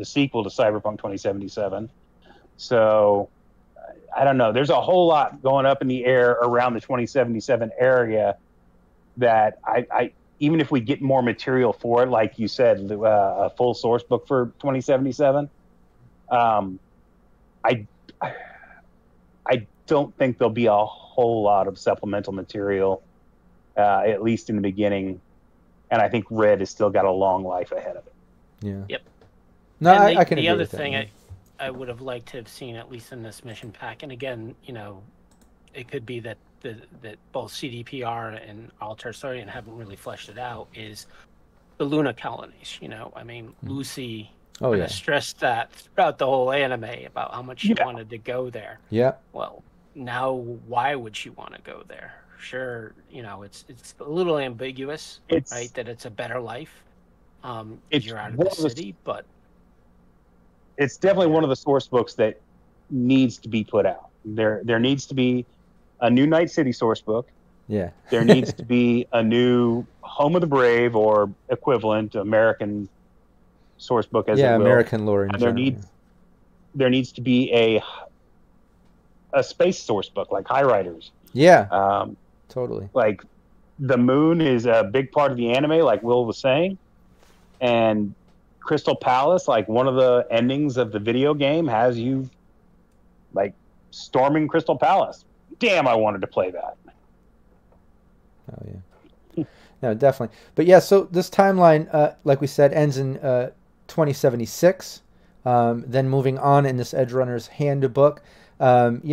sequel to Cyberpunk 2077. So I don't know. There's a whole lot going up in the air around the 2077 area that I even if we get more material for it, like you said, a full source book for 2077, I don't think there'll be a whole lot of supplemental material, at least in the beginning. And I think Red has still got a long life ahead of it. Yeah. Yep. No, and I can the agree other with that, thing yeah. I would have liked to have seen, at least in this mission pack, and again, you know, it could be that that both CDPR and R Talsorian haven't really fleshed it out, is the Luna colonies. You know, I mean, Lucy stressed that throughout the whole anime about how much she wanted to go there. Yeah. Well, now why would she want to go there? Sure, you know, it's a little ambiguous, right? That it's a better life. You're out of the city, but it's definitely one of the source books that needs to be put out. There needs to be a new Night City source book. Yeah. There needs to be a new Home of the Brave or equivalent American source book, as it will. American lore. And there needs to be a space source book like High Riders. Yeah. Totally. Like the moon is a big part of the anime, like Will was saying, and Crystal Palace, like one of the endings of the video game, has you like storming Crystal Palace. Damn, I wanted to play that. Oh yeah. No, definitely. But yeah, so this timeline, like we said, ends in 2076. Then moving on in this Edgerunners handbook, you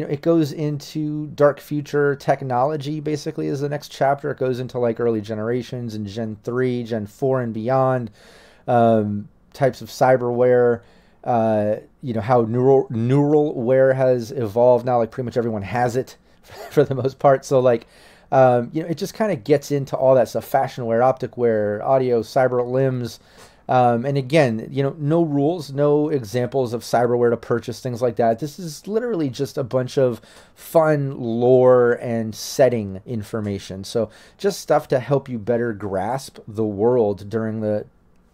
know, it goes into dark future technology, basically, is the next chapter. It goes into like early generations and Gen 3, Gen 4 and beyond, types of cyberware, you know, how neural ware has evolved now. Like pretty much everyone has it, for the most part. So like, you know, it just kind of gets into all that stuff: fashion wear, optic wear, audio, cyber limbs. And again, you know, no rules, no examples of cyberware to purchase, things like that. This is literally just a bunch of fun lore and setting information. So just stuff to help you better grasp the world during the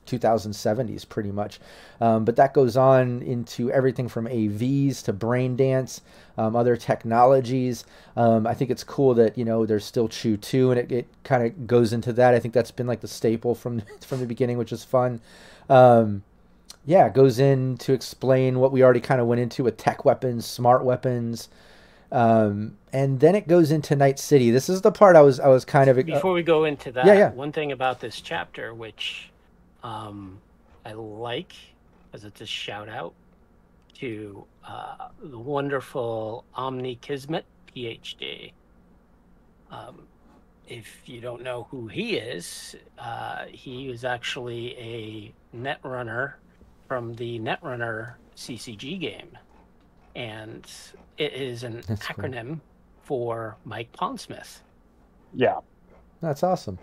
2070s, pretty much. But that goes on into everything from AVs to brain dance, other technologies. I think it's cool that, you know, there's still Chew 2, and it kind of goes into that. I think that's been like the staple from the beginning, which is fun. Yeah, it goes in to explain what we already kind of went into with tech weapons, smart weapons. And then it goes into Night City. This is the part I was kind of... Before we go into that, yeah. One thing about this chapter, which I like, as it's a shout out to the wonderful Omni Kismet, PhD. If you don't know who he is actually a netrunner from the Netrunner CCG game. And it is an acronym for Mike Pondsmith. Yeah. That's awesome.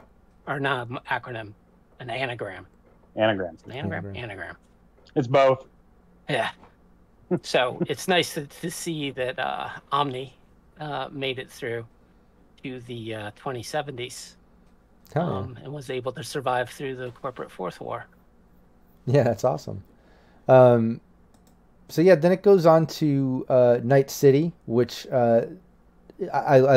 Or not an acronym, an anagram. Anagram. Anagram. It's both. Yeah. So it's nice to see that Omni made it through to the 2070s and was able to survive through the corporate fourth war. Yeah, that's awesome. So yeah, then it goes on to Night City, which I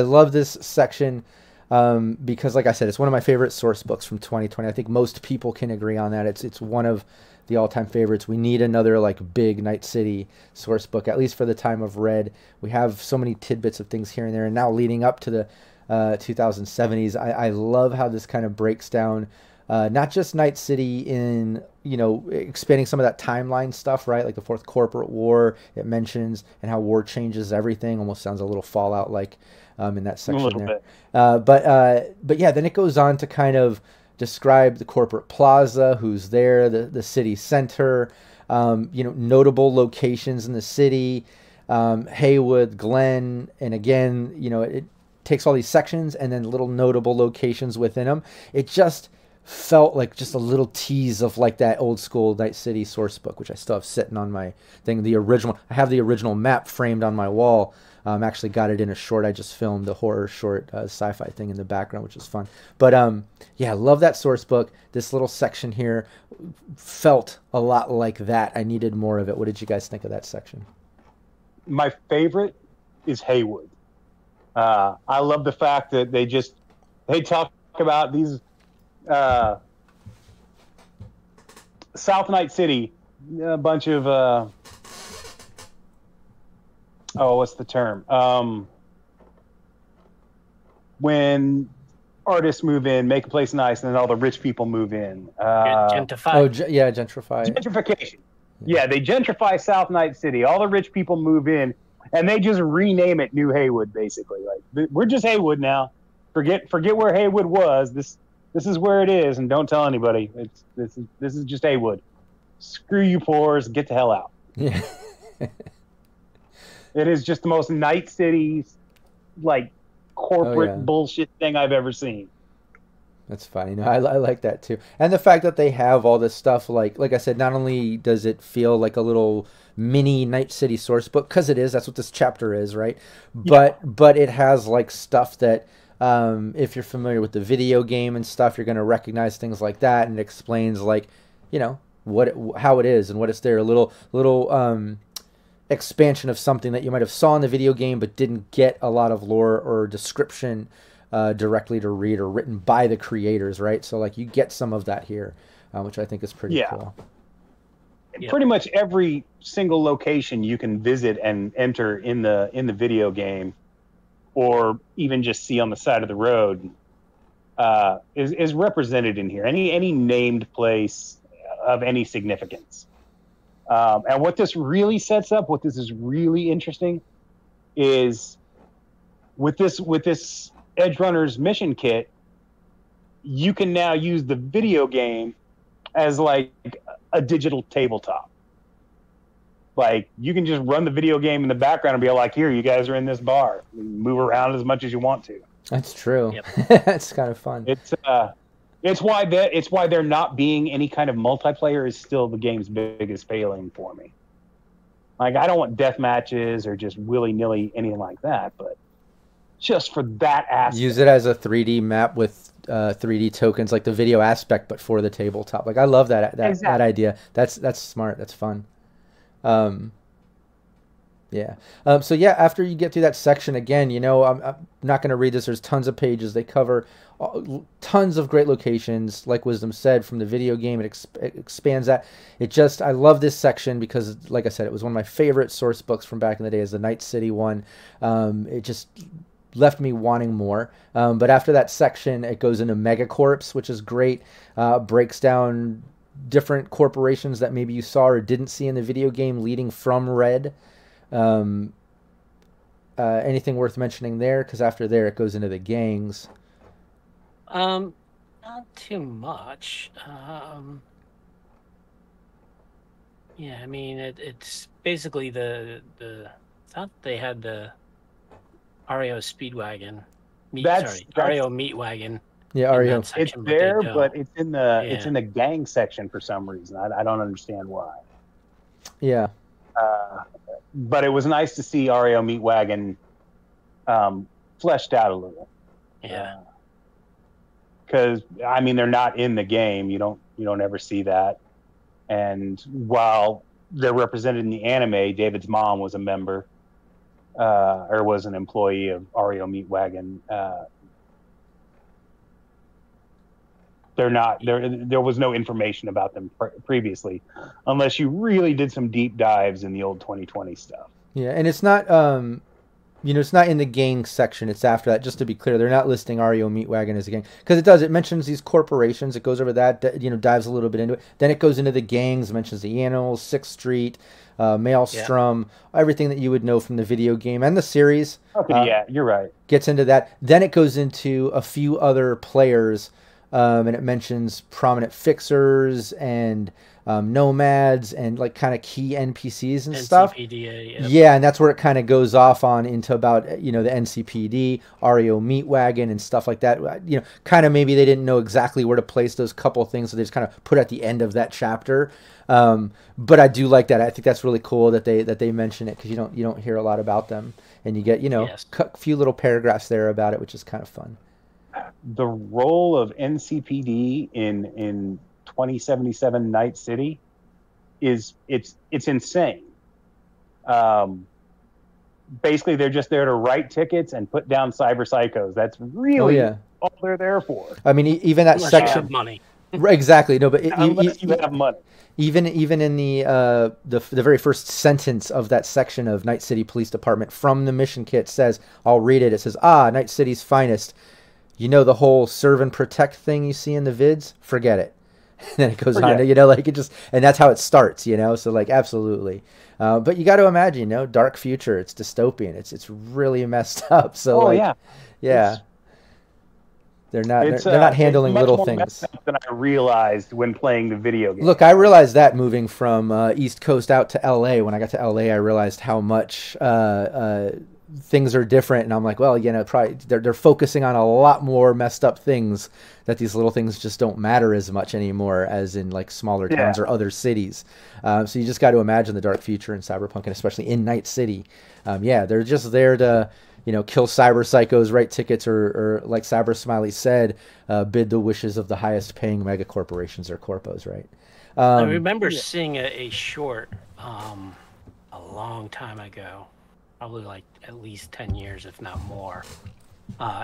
love this section because, like I said, it's one of my favorite source books from 2020. I think most people can agree on that. It's one of the all-time favorites. We need another like big Night City source book, at least for the time of Red. We have so many tidbits of things here and there, and now leading up to the 2070s, I love how this kind of breaks down not just Night City in, you know, expanding some of that timeline stuff, right? Like the Fourth Corporate War, it mentions, and how war changes everything. Almost sounds a little Fallout like in that section there. But yeah, then it goes on to kind of describe the corporate plaza, who's there, the city center, you know, notable locations in the city, Haywood, Glen, and again, you know, it takes all these sections and then little notable locations within them. It just felt like just a little tease of like that old school Night City source book, which I still have sitting on my thing. The original, I have the original map framed on my wall. Actually got it in a short I just filmed, the horror short sci-fi thing in the background, which is fun. But yeah, I love that source book. This little section here felt a lot like that. I needed more of it. What did you guys think of that section? My favorite is Haywood. I love the fact that they talk about these South Night City, a bunch of what's the term? When artists move in, make a place nice, and then all the rich people move in. Gentrify. Yeah, gentrify. Gentrification. Yeah, they gentrify South Night City. All the rich people move in, and they just rename it New Haywood, basically. Like, we're just Haywood now. Forget where Haywood was. This is where it is, and don't tell anybody. This is just Haywood. Screw you, poors. Get the hell out. Yeah. It is just the most Night City, like, corporate bullshit thing I've ever seen. That's funny. No, I like that too. And the fact that they have all this stuff, like I said, not only does it feel like a little mini Night City source book, because it is, that's what this chapter is, right? But it has like stuff that, if you're familiar with the video game and stuff, you're going to recognize things like that, and it explains, like, you know, how it is and what it's there. A little expansion of something that you might have saw in the video game but didn't get a lot of lore or description directly to read or written by the creators, right? So like you get some of that here, which I think is pretty cool. Pretty much every single location you can visit and enter in the video game, or even just see on the side of the road, is represented in here. Any named place of any significance. And what this really sets up, what this is really interesting, is with this Edgerunners Mission Kit, you can now use the video game as like a digital tabletop. Like, you can just run the video game in the background and be like, here, you guys are in this bar. Move around as much as you want to. That's true. Yep. That's kind of fun. It's why there not being any kind of multiplayer is still the game's biggest failing for me. Like, I don't want death matches or just willy-nilly anything like that, but just for that aspect. Use it as a 3D map with 3D tokens, like the video aspect, but for the tabletop. Like, I love that idea. That's smart. That's fun. Yeah. So yeah, after you get through that section again, you know, I'm not going to read this. There's tons of pages. They cover tons of great locations. Like Wisdom said, from the video game, it expands that. I love this section because, like I said, it was one of my favorite source books from back in the day, as the Night City one. It just left me wanting more. But after that section, it goes into Megacorps, which is great. Breaks down different corporations that maybe you saw or didn't see in the video game leading from Red. Anything worth mentioning there? Because after there, it goes into the gangs. Not too much. Yeah, I mean, it's basically the I thought they had the REO Speedwagon. REO Meatwagon. Yeah, REO. It's there, but it's in the gang section for some reason. I don't understand why. Yeah. But it was nice to see REO Meatwagon fleshed out a little. Yeah. Because I mean, they're not in the game. You don't ever see that. And while they're represented in the anime, David's mom was a member or was an employee of REO Meatwagon. They're not there. There was no information about them previously, unless you really did some deep dives in the old 2020 stuff. Yeah, and it's not, it's not in the gang section. It's after that. Just to be clear, they're not listing REO Meatwagon as a gang, because it mentions these corporations. It goes over that, dives a little bit into it. Then it goes into the gangs. Mentions the Animals, 6th Street, Maelstrom, everything that you would know from the video game and the series. Okay, yeah, you're right. Gets into that. Then it goes into a few other players. And it mentions prominent fixers and nomads and like kind of key NPCs and stuff. Yeah, and that's where it kind of goes off on into about the NCPD, REO Meatwagon, and stuff like that. Kind of maybe they didn't know exactly where to place those couple of things, so they just kind of put at the end of that chapter. But I do like that. I think that's really cool that they mention it, because you don't hear a lot about them, and you get a few little paragraphs there about it, which is kind of fun. The role of NCPD in 2077 Night City it's insane. Basically, they're just there to write tickets and put down cyber psychos. That's really all they're there for. I mean, even that section. You have money. Exactly. No, but unless you have money. Even in the very first sentence of that section of Night City Police Department from the mission kit says, I'll read it. It says, Night City's finest. The whole serve and protect thing you see in the vids? Forget it. And then it goes on, like it just, and that's how it starts, so like, absolutely. But you got to imagine, dark future, it's dystopian. It's really messed up. So yeah. They're not handling little things. Messed up than I realized when playing the video game. Look, I realized that moving from East Coast out to LA. When I got to LA, I realized how much things are different, and I'm like, well, probably they're focusing on a lot more messed up things, that these little things just don't matter as much anymore as in like smaller towns or other cities. So you just got to imagine the dark future in Cyberpunk, and especially in Night City. They're just there to kill cyber psychos, write tickets, or like CyberSmiley said, bid the wishes of the highest paying mega corporations or corpos, right? I remember seeing a short a long time ago, probably like at least 10 years, if not more,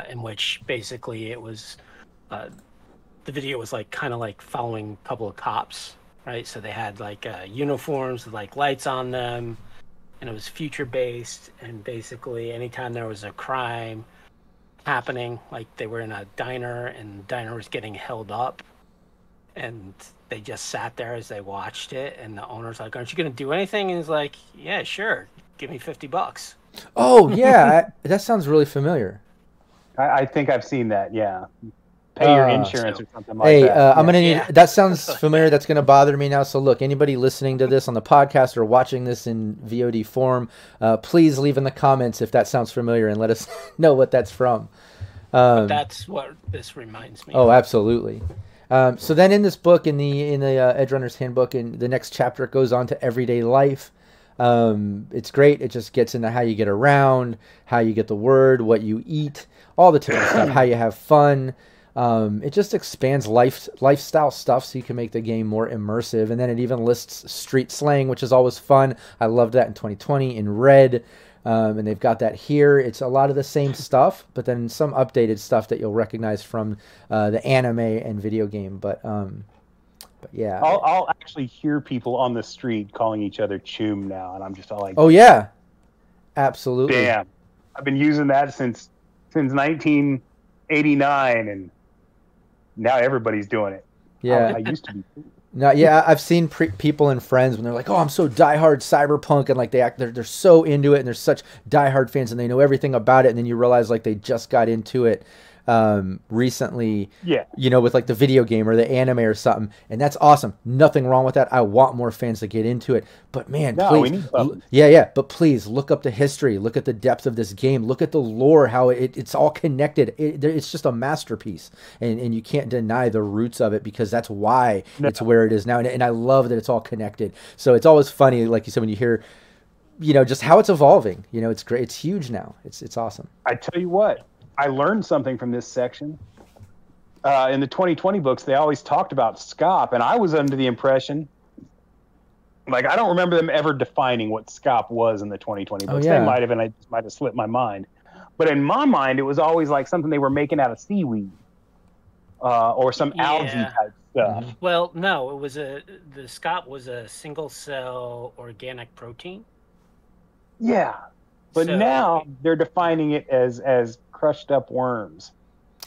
in which basically it was, the video was like kind of like following a couple of cops, right? So they had like uniforms with like lights on them, and it was future based, and basically anytime there was a crime happening, like they were in a diner and the diner was getting held up, and they just sat there as they watched it, and the owner's like, aren't you going to do anything? And he's like, yeah, sure, give me $50. Oh yeah, that sounds really familiar. I think I've seen that. Yeah, pay your insurance or something like Hey, that. I'm gonna need. Yeah. That sounds familiar. That's gonna bother me now. So look, anybody listening to this on the podcast or watching this in VOD form, please leave in the comments if that sounds familiar and let us know what that's from. But that's what this reminds me Oh, of. absolutely. So then in this book, in the Edgerunners Handbook, in the next chapter, it goes on to everyday life. It's great. It just gets into how you get around, how you get the word, what you eat, all the typical stuff, how you have fun. It just expands lifestyle stuff so you can make the game more immersive. And then it even lists street slang, which is always fun. I loved that in 2020 in red. And they've got that here. It's a lot of the same stuff, but then some updated stuff that you'll recognize from the anime and video game. But yeah. I'll actually hear people on the street calling each other choom now, and I'm just all like, oh yeah, absolutely. damn. I've been using that since 1989, and now everybody's doing it. Yeah. I used to be. No, yeah, I've seen people and friends when they're like, "Oh, I'm so diehard Cyberpunk," and like they're so into it, and they're such diehard fans, and they know everything about it, and then you realize like they just got into it recently, Yeah. you know, with like the video game or the anime or something, and that's awesome. Nothing wrong with that. I want more fans to get into it, but man, No, please, we need something. but please look up the history, look at the depth of this game, look at the lore, how it's all connected. It's just a masterpiece, and you can't deny the roots of it because that's why it's where it is now, and I love that it's all connected. So it's always funny, like you said, when you hear, you know, just how it's evolving. You know, it's great. It's huge now. It's awesome. I tell you what, I learned something from this section. In the 2020 books, they always talked about SCOP, and I was under the impression, like, I don't remember them ever defining what SCOP was in the 2020 books. yeah. They might have, and I just might have slipped my mind. But in my mind, it was always like something they were making out of seaweed or some algae type stuff. Well, no, it was the SCOP was a single cell organic protein. Yeah. But So- now they're defining it as crushed up worms.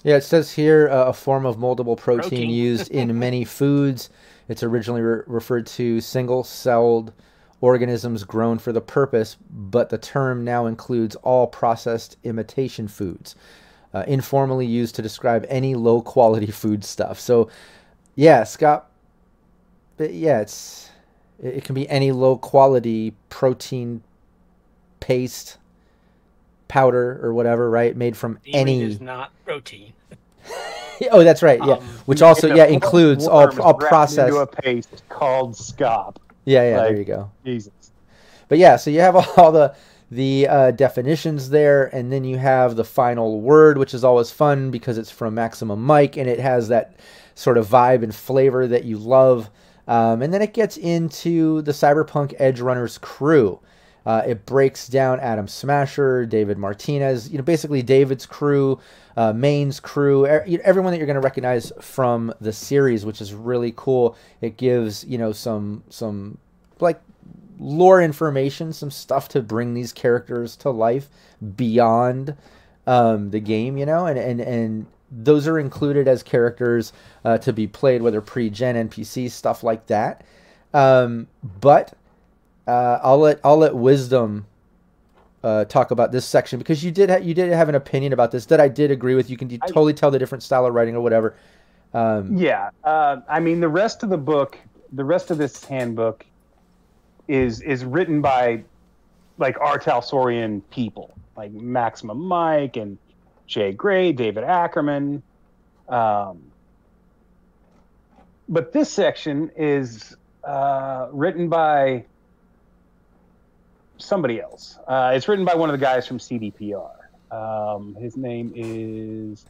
Yeah, it says here a form of moldable protein Protein. used in many foods. It's originally referred to single-celled organisms grown for the purpose, but the term now includes all processed imitation foods, informally used to describe any low-quality food stuff. So, yeah, Scott, yeah, it can be any low-quality protein paste, powder or whatever, right? Made from Seaweed any. is not protein. Oh, that's right. Yeah, which also includes all Worms wrapped processed. into a paste called SCOP. Yeah, like, there you go. Jesus. But yeah, so you have all the definitions there, and then you have the final word, which is always fun because it's from Maximum Mike, and it has that sort of vibe and flavor that you love. And then it gets into the Cyberpunk Edgerunners crew. It breaks down Adam Smasher, David Martinez, you know, basically David's crew, MAINE'S crew, everyone that you're going to recognize from the series, which is really cool. It gives, you know, some like lore information, some stuff to bring these characters to life beyond the game, you know, and those are included as characters to be played, whether pre-gen NPCs, stuff like that. But I'll let Wisdom talk about this section because you did have an opinion about this that I did agree with. You can totally tell the different style of writing or whatever. Yeah, I mean the rest of the book, the rest of this handbook is written by like R Talsorian people, like Maximum Mike and Jay Gray, David Ackerman. But this section is written by somebody else. It's written by one of the guys from CDPR. His name is...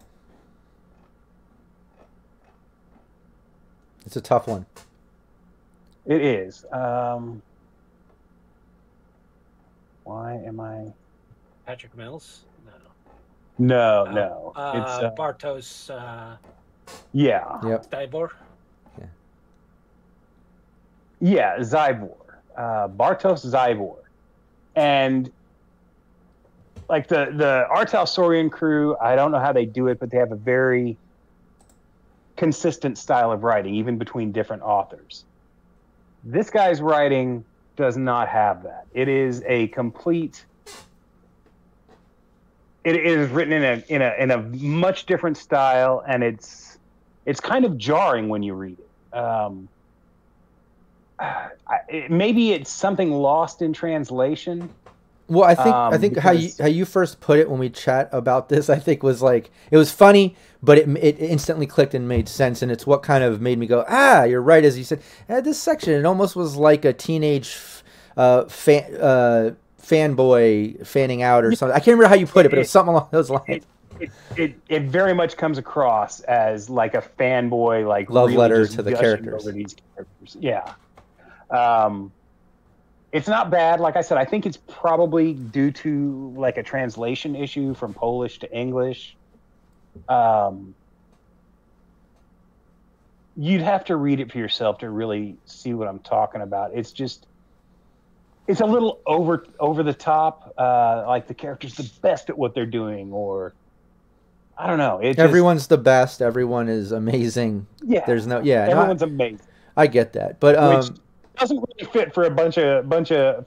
It's a tough one. It is. Why am I... Patrick Mills? No. It's It's Bartos yeah. Yep. Stibor. Yeah, Zybor. Bartos Zybor. And like the R Talsorian crew, I don't know how they do it, but they have a very consistent style of writing, even between different authors. This guy's writing does not have that. It is a complete it is written in a much different style, and it's kind of jarring when you read it. Maybe it's something lost in translation. Well, I think how you first put it when we chat about this, I think was like, it was funny, but it instantly clicked and made sense, and it's what kind of made me go, you're right, as you said. This section, it almost was like a teenage fanboy fanning out or something. I can't remember how you put it, but it was something along those lines. It very much comes across as like a fanboy, like love really letter just to the gushing characters. over these characters. Yeah. It's not bad. Like I said, I think it's probably due to like a translation issue from Polish to English. You'd have to read it for yourself to really see what I'm talking about. It's a little over the top. Like the character's the best at what they're doing, or I don't know. Everyone's the best. Everyone is amazing. Yeah. There's everyone's amazing. I get that, but which doesn't really fit for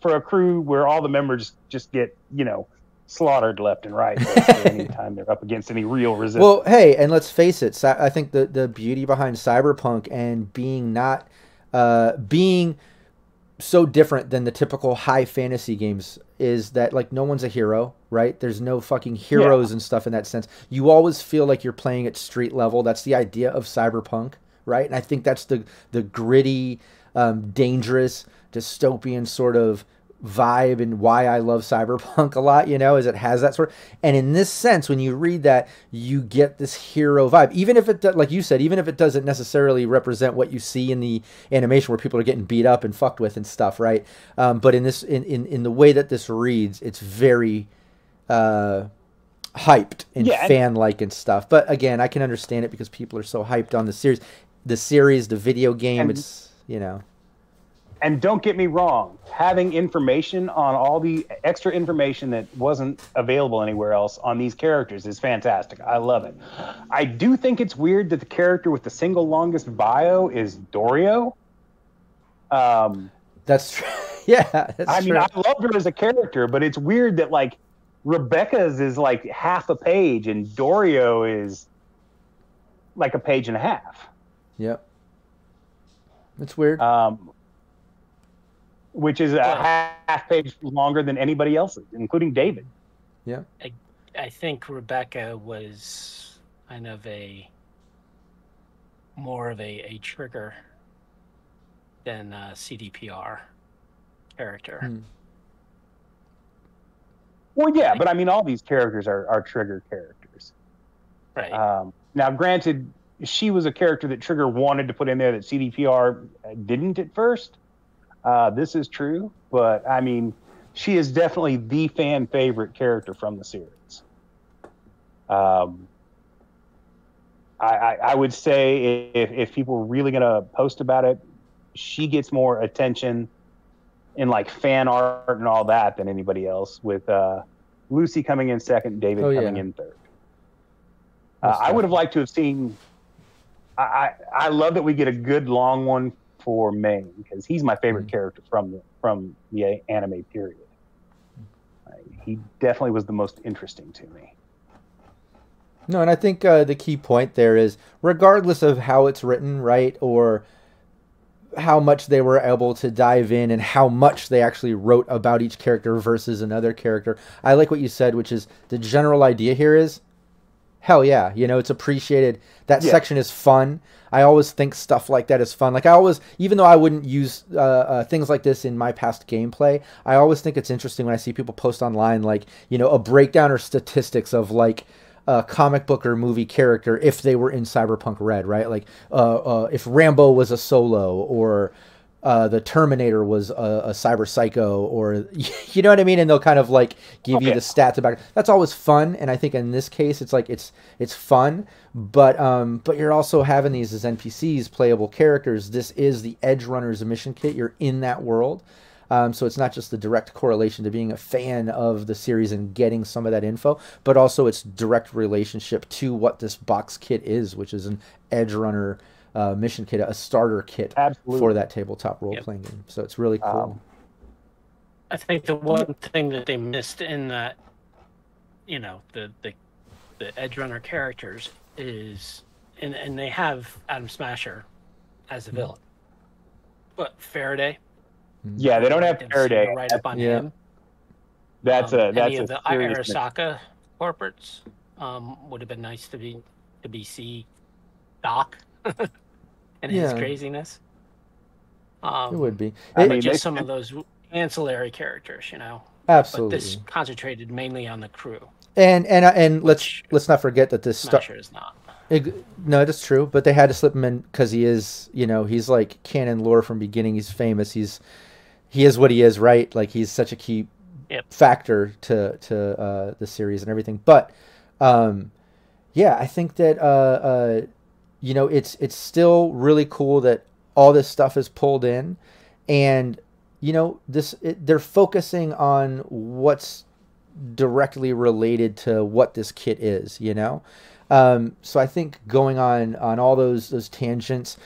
for a crew where all the members just get slaughtered left and right anytime they're up against any real resistance. Well, hey, and let's face it, I think the beauty behind Cyberpunk and being so different than the typical high fantasy games is that like no one's a hero, right? There's no fucking heroes and stuff in that sense. You always feel like you're playing at street level. That's the idea of Cyberpunk, right? And I think that's the gritty, dangerous, dystopian sort of vibe, and why I love Cyberpunk a lot, is it has that sort of, and in this sense, when you read that, you get this hero vibe, even if it, like you said, even if it doesn't necessarily represent what you see in the animation where people are getting beat up and fucked with and stuff, right? But in this, in the way that this reads, it's very hyped and fan-like and stuff. But again, I can understand it because people are so hyped on the series, the video game, and it's, And don't get me wrong, having information on all the extra information that wasn't available anywhere else on these characters is fantastic. I love it. I do think it's weird that the character with the single longest bio is Dorio. That's true. Yeah, that's true. I love her as a character, but it's weird that like Rebecca's is like half a page and Dorio is like a page and a half. Yep. It's weird. Which is a half page longer than anybody else's, including David. Yeah. I think Rebecca was kind of more of a trigger than a CDPR character. Well, yeah, but I mean, all these characters are trigger characters. Right. Now, granted, she was a character that Trigger wanted to put in there that CDPR didn't at first. This is true, but I mean, she is definitely the fan favorite character from the series. I would say if people were really going to post about it, she gets more attention in like fan art and all that than anybody else, with Lucy coming in second, David coming in third. I would have liked to have seen. I love that we get a good long one for Maine, because he's my favorite character from the anime period. He definitely was the most interesting to me. No, and I think the key point there is, regardless of how it's written, right, or how much they were able to dive in and how much they actually wrote about each character versus another character, I like what you said, which is the general idea here is, hell yeah, it's appreciated. That section is fun. I always think stuff like that is fun. Like I always, even though I wouldn't use things like this in my past gameplay, I always think it's interesting when I see people post online, like, a breakdown or statistics of like a comic book or movie character if they were in Cyberpunk Red, right? Like if Rambo was a solo, or the Terminator was a cyber psycho, or you know what I mean, and they'll kind of like give you the stats about it. That's always fun, and I think in this case it's like it's fun, but you're also having these as NPCs, playable characters. This is the Edgerunners Mission Kit. You're in that world, so it's not just the direct correlation to being a fan of the series and getting some of that info, but also its direct relationship to what this box kit is, which is an Edgerunner Mission Kit, a starter kit for that tabletop role-playing game. So it's really cool. I think the one thing that they missed in you know, the Edgerunner characters is, and they have Adam Smasher as a villain, but Faraday. Yeah, they don't have Faraday. Right up on him. That's any a of the serious Arasaka corporates would have been nice to see Doc and his craziness. It would be. But just some of those ancillary characters, you know. Absolutely. But this concentrated mainly on the crew. And let's not forget that this Smasher is not. No, that's true. But they had to slip him in because he is, you know, he's like canon lore from beginning. He's famous. He is what he is, right? Like he's such a key factor to the series and everything. But yeah, I think that you know, it's still really cool that all this stuff is pulled in, and you know, they're focusing on what's directly related to what this kit is, you know. So I think going on all those tangents,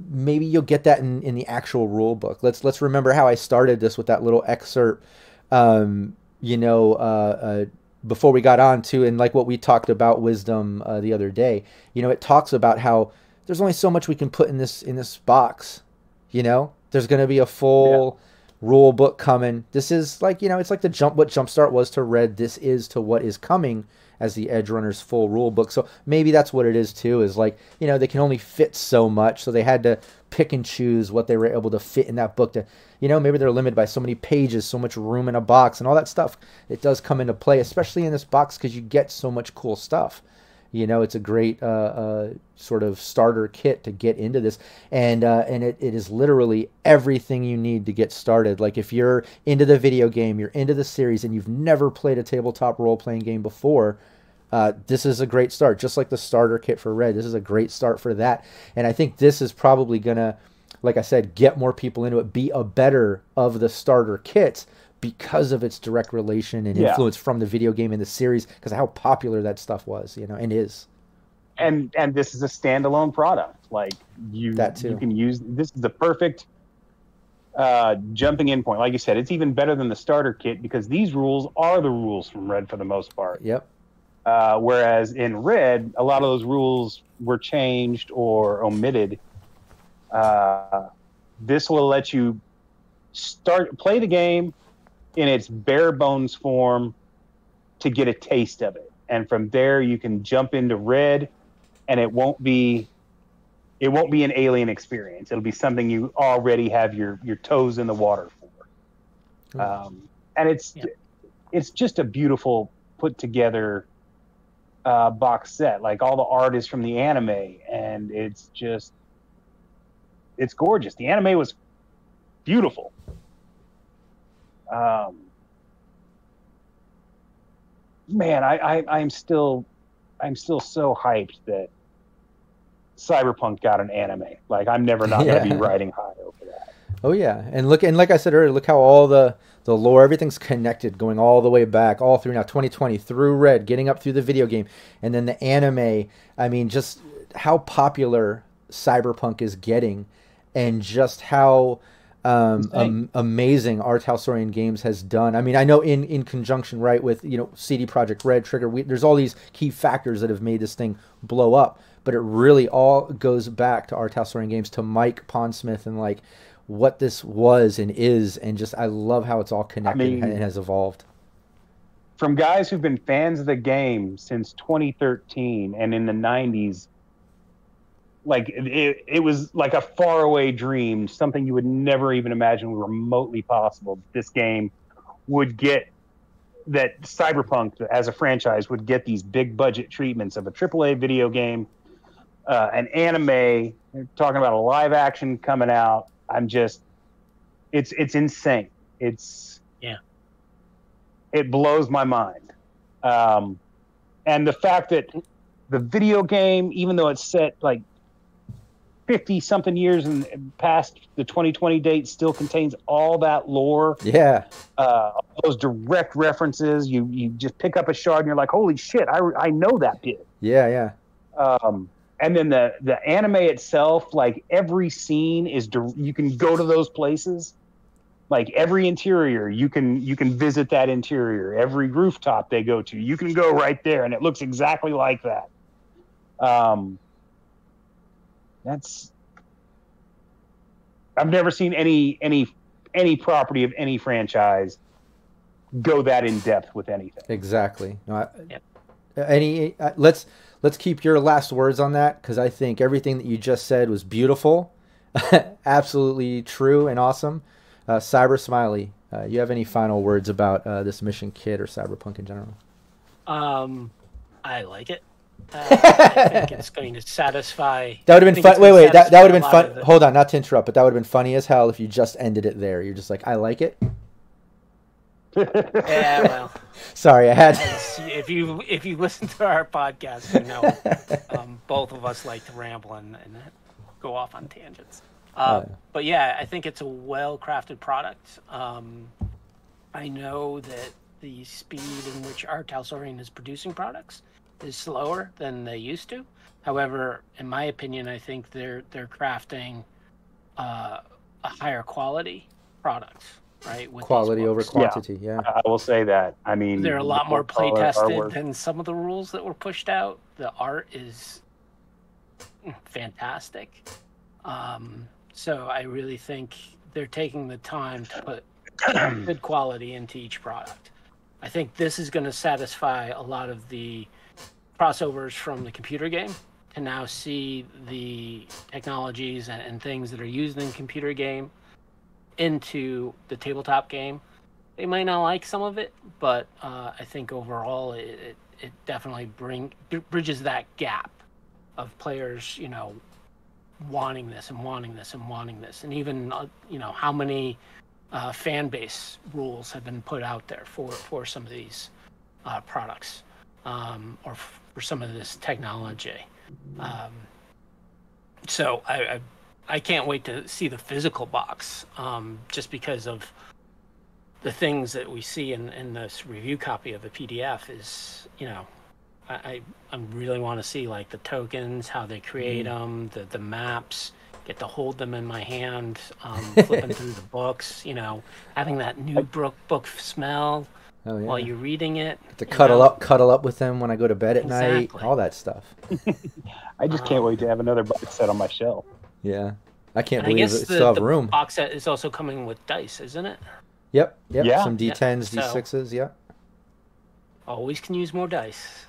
maybe you'll get that in the actual rule book. Let's remember how I started this with that little excerpt, you know, before we got on to, and like what we talked about wisdom the other day. You know, it talks about how there's only so much we can put in this box. You know, there's going to be a full rule book coming. This is like, you know, it's like what Jumpstart was to Red. This is to what is coming as the Edgerunners full rule book. So maybe that's what it is too, is like, you know, they can only fit so much. So they had to pick and choose what they were able to fit in that book to, you know, maybe they're limited by so many pages, so much room in a box and all that stuff. It does come into play, especially in this box, because you get so much cool stuff. You know, it's a great sort of starter kit to get into this. And it is literally everything you need to get started. Like if you're into the video game, you're into the series, and you've never played a tabletop role-playing game before, this is a great start. Just like the starter kit for Red, this is a great start for that. And I think this is probably going to, like I said, get more people into it, be a better of the starter kits, because of its direct relation and influence from the video game and the series, because of how popular that stuff was, you know, and is. And this is a standalone product. Like you can use, this is the perfect jumping in point. Like you said, it's even better than the starter kit because these rules are the rules from Red for the most part. Yep. Whereas in Red, a lot of those rules were changed or omitted. This will let you play the game in its bare bones form to get a taste of it. And from there you can jump into Red, and it won't be an alien experience. It'll be something you already have your toes in the water for. And it's just a beautiful put together box set. Like all the art is from the anime, and it's gorgeous. The anime was beautiful. Man, I'm still so hyped that Cyberpunk got an anime. Like I'm never not gonna be riding high over that. Oh yeah, and like I said earlier, look how all the lore, everything's connected, going all the way back, all through now 2020 through Red, getting up through the video game, and then the anime. I mean, just how popular Cyberpunk is getting, and just how amazing R Talsorian Games has done. I mean, I know in conjunction, right, with, you know, CD Projekt Red, Trigger, there's all these key factors that have made this thing blow up, but it really all goes back to R Talsorian Games, to Mike Pondsmith, and like what this was and is, and just I love how it's all connected and has evolved. From guys who've been fans of the game since 2013 and in the 90s, like it was like a faraway dream, something you would never even imagine remotely possible. This game would get, that Cyberpunk as a franchise would get these big budget treatments of a AAA video game, an anime, talking about a live action coming out. It's insane. It blows my mind. And the fact that the video game, even though it's set like 50-something years and past the 2020 date, still contains all that lore. Yeah. Those direct references. You just pick up a shard and you're like, holy shit, I know that bit. Yeah. And then the anime itself, like every scene is, you can go to those places. Like every interior, you can visit that interior. Every rooftop they go to, you can go right there, and it looks exactly like that. That's I've never seen any property of any franchise go that in depth with anything. Exactly. No, let's keep your last words on that, because I think everything that you just said was beautiful, absolutely true and awesome. CyberSmiley, you have any final words about this mission kit or Cyberpunk in general? I like it. I think it's going to satisfy. That would have been fun. Wait. That would have been fun. Hold on, not to interrupt, but that would have been funny as hell if you just ended it there. You're just like, I like it. Yeah, well. Sorry, I had. If you listen to our podcast, you know, both of us like to ramble and go off on tangents. But yeah, I think it's a well-crafted product. I know that the speed in which R Talsorian is producing products is slower than they used to. However, in my opinion, I think they're crafting a higher quality product, right? With quality over quantity. Yeah, I will say that. I mean, they're a lot more play tested than some of the rules that were pushed out. The art is fantastic. So I really think they're taking the time to put good quality into each product. I think this is going to satisfy a lot of the crossovers from the computer game to now see the technologies and things that are used in the computer game into the tabletop game. They might not like some of it, but I think overall it definitely bridges that gap of players, you know, wanting this and wanting this and wanting this, and even you know, how many fan base rules have been put out there for some of these products, or for some of this technology. So I can't wait to see the physical box, just because of the things that we see in this review copy of the PDF is, you know, I really want to see like the tokens, how they create them, the maps, get to hold them in my hand, flipping through the books, you know, having that new book smell while you're reading it. To cuddle up with them when I go to bed at night, all that stuff. I just can't wait to have another box set on my shelf. Yeah, I can't believe it still have room. The box set is also coming with dice, isn't it? Yep. Yeah. Some D10s, D6s. Yeah. Always can use more dice.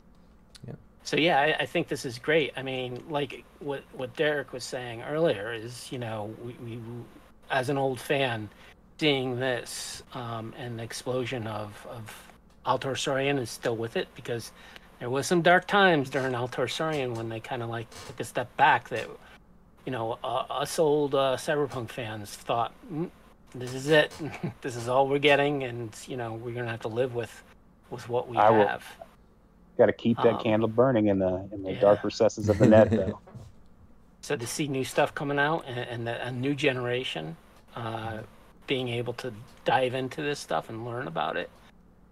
So yeah, I think this is great. I mean, like what Derek was saying earlier is, you know, we as an old fan, seeing this and the explosion of R Talsorian is still with it, because there was some dark times during R Talsorian when they kind of like took a step back. That, you know, us old Cyberpunk fans thought, this is it, this is all we're getting, and you know, we're gonna have to live with what we have. Got to keep that candle burning in the dark recesses of the net, though. So to see new stuff coming out and a new generation being able to dive into this stuff and learn about it,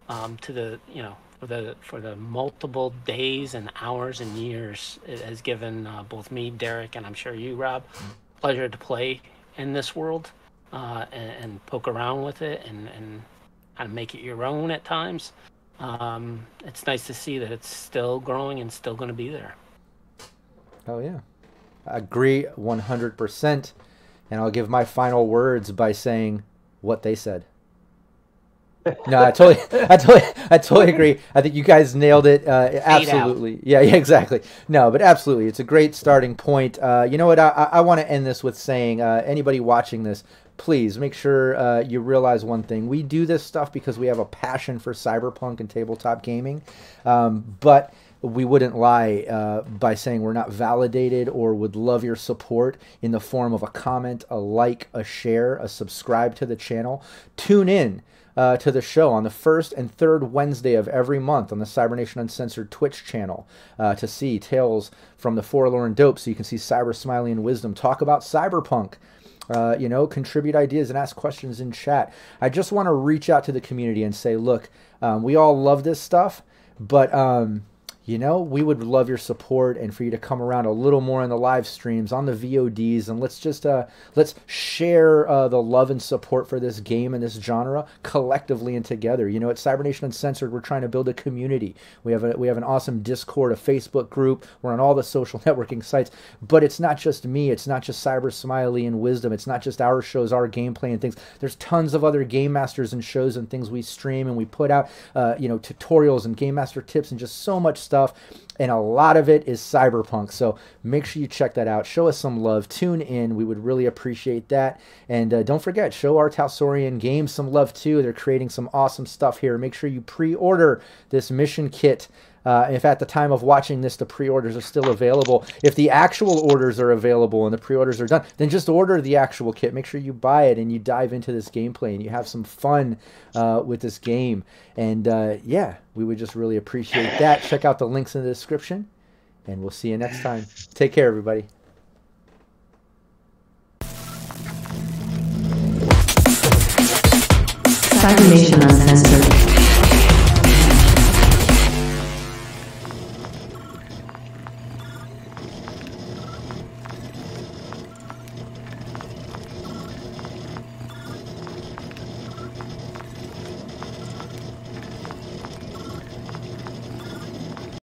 to the, you know, for the multiple days and hours and years it has given both me, Derek, and I'm sure you, Rob, pleasure to play in this world and poke around with it and kind of make it your own at times. It's nice to see that it's still growing and still going to be there. Oh yeah, I agree 100%, and I'll give my final words by saying what they said. No, I totally agree. I think you guys nailed it. Absolutely. Yeah, exactly. No, but absolutely, it's a great starting point. You know what? I want to end this with saying, anybody watching this, please make sure you realize one thing. We do this stuff because we have a passion for cyberpunk and tabletop gaming, but we wouldn't lie by saying we're not validated or would love your support in the form of a comment, a like, a share, a subscribe to the channel. Tune in to the show on the first and third Wednesday of every month on the CyberNation Uncensored Twitch channel to see Tales from the Forlorn Dope, so you can see CyberSmiley and Wisdom talk about cyberpunk. You know, contribute ideas and ask questions in chat. I just want to reach out to the community and say, look, we all love this stuff, but you know, we would love your support and for you to come around a little more in the live streams, on the VODs, and let's just let's share the love and support for this game and this genre collectively and together. You know, at Cybernation Uncensored, we're trying to build a community. We have an awesome Discord, a Facebook group. We're on all the social networking sites, but it's not just me. It's not just CyberSmiley and Wisdom. It's not just our shows, our gameplay and things. There's tons of other game masters and shows and things we stream, and we put out, you know, tutorials and game master tips and just so much stuff. And a lot of it is Cyberpunk. So make sure you check that out. Show us some love. Tune in. We would really appreciate that. And don't forget, show R Talsorian Games some love too. They're creating some awesome stuff here. Make sure you pre-order this mission kit. If at the time of watching this, the pre-orders are still available. If the actual orders are available and the pre-orders are done, then just order the actual kit. Make sure you buy it and you dive into this gameplay and you have some fun with this game. And yeah, we would just really appreciate that. Check out the links in the description, and we'll see you next time. Take care, everybody.